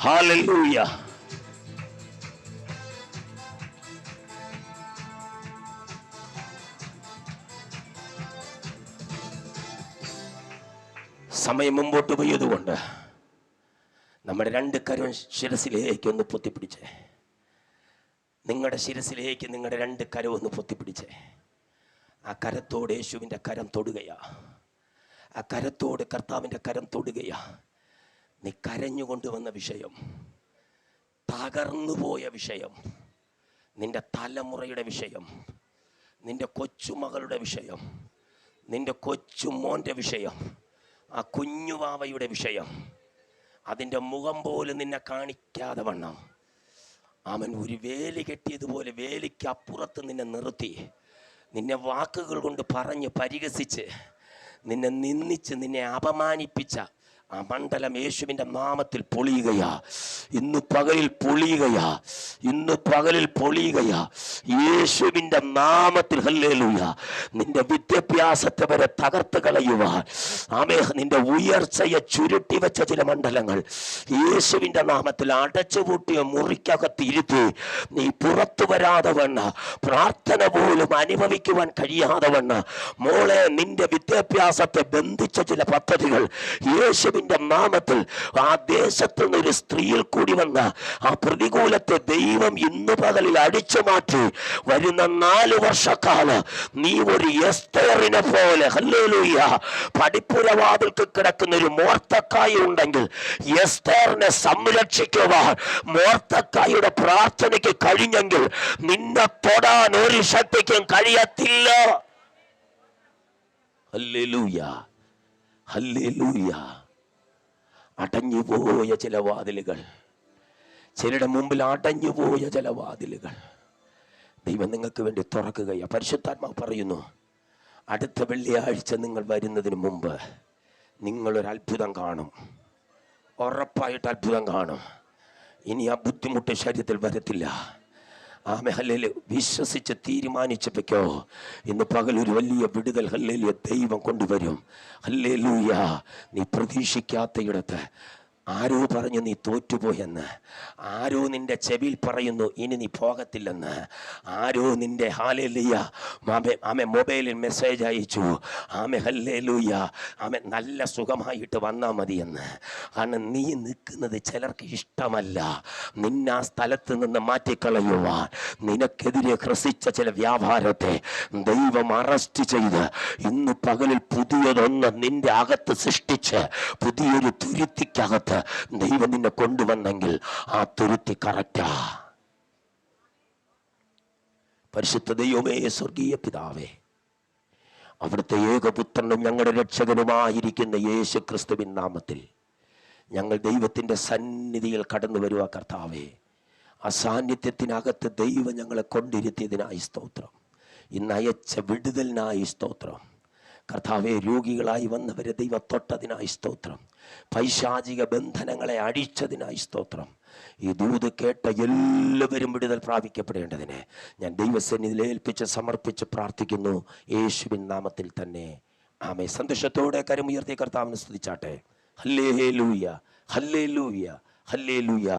Hallelujah. സമയം മുമ്പോട്ട് പോയതുകൊണ്ട് നമ്മുടെ രണ്ട് കരം ശിരസിലേക്ക് ഒന്ന് പൊത്തിപ്പിടിച്ചേ. നിങ്ങളുടെ ശിരസിലേക്ക് നിങ്ങളുടെ രണ്ട് കരം ഒന്ന് പൊത്തിപ്പിടിച്ചേ. ആ കരത്തോട് യേശുവിൻ്റെ കരം തൊടുകയാ. ആ കരത്തോട് കർത്താവിൻ്റെ കരം തൊടുകയാ. നീ കരഞ്ഞുകൊണ്ടുവന്ന വിഷയം, തകർന്നുപോയ വിഷയം, നിന്റെ തലമുറയുടെ വിഷയം, നിന്റെ കൊച്ചുമകളുടെ വിഷയം, നിന്റെ കൊച്ചുമോൻ്റെ വിഷയം, ആ കുഞ്ഞുവാവയുടെ വിഷയം, അതിൻ്റെ മുഖം പോലും നിന്നെ കാണിക്കാതെ വണ്ണം അവൻ ഒരു വേലി കെട്ടിയതുപോലെ വേലിക്ക് അപ്പുറത്ത് നിന്നെ നിർത്തി, നിന്നെ വാക്കുകൾ കൊണ്ട് പറഞ്ഞ് പരിഹസിച്ച്, നിന്നെ നിന്ദിച്ച്, നിന്നെ അപമാനിപ്പിച്ച ആ മണ്ഡലം യേശുവിൻ്റെ നാമത്തിൽ പൊളിയുകയാ. ഇന്ന് പകലിൽ പൊളിയുകയാ. ഇന്ന് പകലിൽ പൊളിയുകയാ യേശുവിൻ്റെ നാമത്തിൽ. ഹല്ലേലൂയ. നിന്റെ വിദ്യാഭ്യാസത്തെ വരെ തകർത്ത് കളയുവാൻ, ആമേ, നിന്റെ ഉയർച്ചയെ ചുരുട്ടി വെച്ച ചില മണ്ഡലങ്ങൾ യേശുവിൻ്റെ നാമത്തിൽ അടച്ചുപൂട്ടിയ മുറിക്കകത്ത് ഇരുത്തി നീ പുറത്തു വരാതെ വണ്ണ, പ്രാർത്ഥന പോലും അനുഭവിക്കുവാൻ കഴിയാതെ വണ്ണ, മോളെ, നിന്റെ വിദ്യാഭ്യാസത്തെ ബന്ധിച്ച ചില പദ്ധതികൾ യേശുവിൻ്റെ നാമത്തിൽ ആ ദേശത്ത് നിന്ന് ഒരു സ്ത്രീയിൽ കൂടി വന്ന ആ പ്രതികൂലത്തെ ദൈവം ഇന്ന് പകലിൽ അടിച്ചു മാറ്റി. വരുന്ന 4 വർഷക്കാലം നീ ഒരു എസ്തേറിനെ പോലെ, ഹല്ലേലൂയ, പടിപ്പുരവാതിൽക്ക് കിടക്കുന്ന ഒരു മോർദെഖായി ഉണ്ടെങ്കിൽ എസ്തേറിനെ സംരക്ഷിക്കുവാൻ മോർദെഖായിയുടെ പ്രാർത്ഥനയ്ക്ക് കഴിഞ്ഞെങ്കിൽ നിന്നെ തൊടാൻ ഒരു ശക്തിക്കും കഴിയത്തില്ല. Hallelujah, hallelujah. അടഞ്ഞുപോയ ചില വാതിലുകൾ, ചിലരുടെ മുമ്പിൽ അടഞ്ഞുപോയ ചില വാതിലുകൾ ദൈവം നിങ്ങൾക്ക് വേണ്ടി തുറക്കുകയാണ്. പരിശുദ്ധാത്മാവ് പറയുന്നു, അടുത്ത വെള്ളിയാഴ്ച നിങ്ങൾ വരുന്നതിന് മുമ്പ് നിങ്ങളൊരു അത്ഭുതം കാണും. ഉറപ്പായിട്ട് അത്ഭുതം കാണും. ഇനി ആ ബുദ്ധിമുട്ട് ശരീരത്തിൽ വരത്തില്ല. ആമേ, ഹല്ലേലൂയ. വിശ്വസിച്ച് തീരുമാനിച്ചു വെക്കോ, ഇന്ന് പകൽ ഒരു വലിയ വിടുതൽ, ഹല്ലേലൂയ, ദൈവം കൊണ്ടുവരും. ഹല്ലേലൂയ. നീ പ്രതീക്ഷിക്കാത്തയിടത്ത് ആരോ പറഞ്ഞു നീ തോറ്റുപോയെന്ന്, ആരോ നിന്റെ ചെവിയിൽ പറയുന്നു ഇനി നീ പോകത്തില്ലെന്ന്, ആരോ നിന്റെ ഹല്ലേലൂയ ആമേ മൊബൈലിൽ മെസ്സേജ് അയച്ചു, ആമേ, ഹല്ലേലൂയ, ആമേ, നല്ല സുഖമായിട്ട് വന്നാൽ മതിയെന്ന്. കാരണം നീ നിൽക്കുന്നത് ചിലർക്ക് ഇഷ്ടമല്ല. നിന്നെ ആ സ്ഥലത്ത് നിന്ന് മാറ്റിക്കളയുവാൻ നിനക്കെതിരെ ഹ്രസിച്ച ചില വ്യാപാരത്തെ ദൈവം അറസ്റ്റ് ചെയ്ത് ഇന്ന് പകലിൽ പുതിയതൊന്ന് നിന്റെ അകത്ത് സൃഷ്ടിച്ച് പുതിയൊരു തുരുത്തിക്കകത്ത് ദൈവം നിന്നെ കൊണ്ടുവന്നെങ്കിൽ ആ തുരുത്തി കറക്റ്റാ. പരിശുദ്ധ ദൈവമേ, സ്വർഗീയ പിതാവേ, അവിടുത്തെ ഏകപുത്രനും ഞങ്ങളുടെ രക്ഷകനുമായിരിക്കുന്ന യേശു ക്രിസ്തുവിൻ നാമത്തിൽ ഞങ്ങൾ ദൈവത്തിൻ്റെ സന്നിധിയിൽ കടന്നു വരുക. കർത്താവേ, ആ സാന്നിധ്യത്തിനകത്ത് ദൈവം ഞങ്ങളെ കൊണ്ടിരുത്തിയതിനായി സ്തോത്രം. ഇന്ന് അയച്ച വിടുതലിനായി സ്തോത്രം. കർത്താവെ, രോഗികളായി വന്നവരെ ദൈവം തൊട്ടതിനായി സ്തോത്രം. പൈശാചിക ബന്ധനങ്ങളെ അഴിച്ചതിനായി സ്തോത്രം. ഈ ദൂത് കേട്ട എല്ലാവരും വിടുതൽ പ്രാപിക്കപ്പെടേണ്ടതിന് ഞാൻ ദൈവസന്നിധിയിൽ ഏൽപ്പിച്ച് സമർപ്പിച്ച് പ്രാർത്ഥിക്കുന്നു, യേശുവിൻ നാമത്തിൽ തന്നെ. ആമേൻ. സന്തോഷത്തോടെ കരമുയർത്തി കർത്താവിനെ സ്തുതിച്ചാട്ടെ. ഹല്ലേലൂയ, ഹല്ലേലൂയ, ഹല്ലേലൂയ.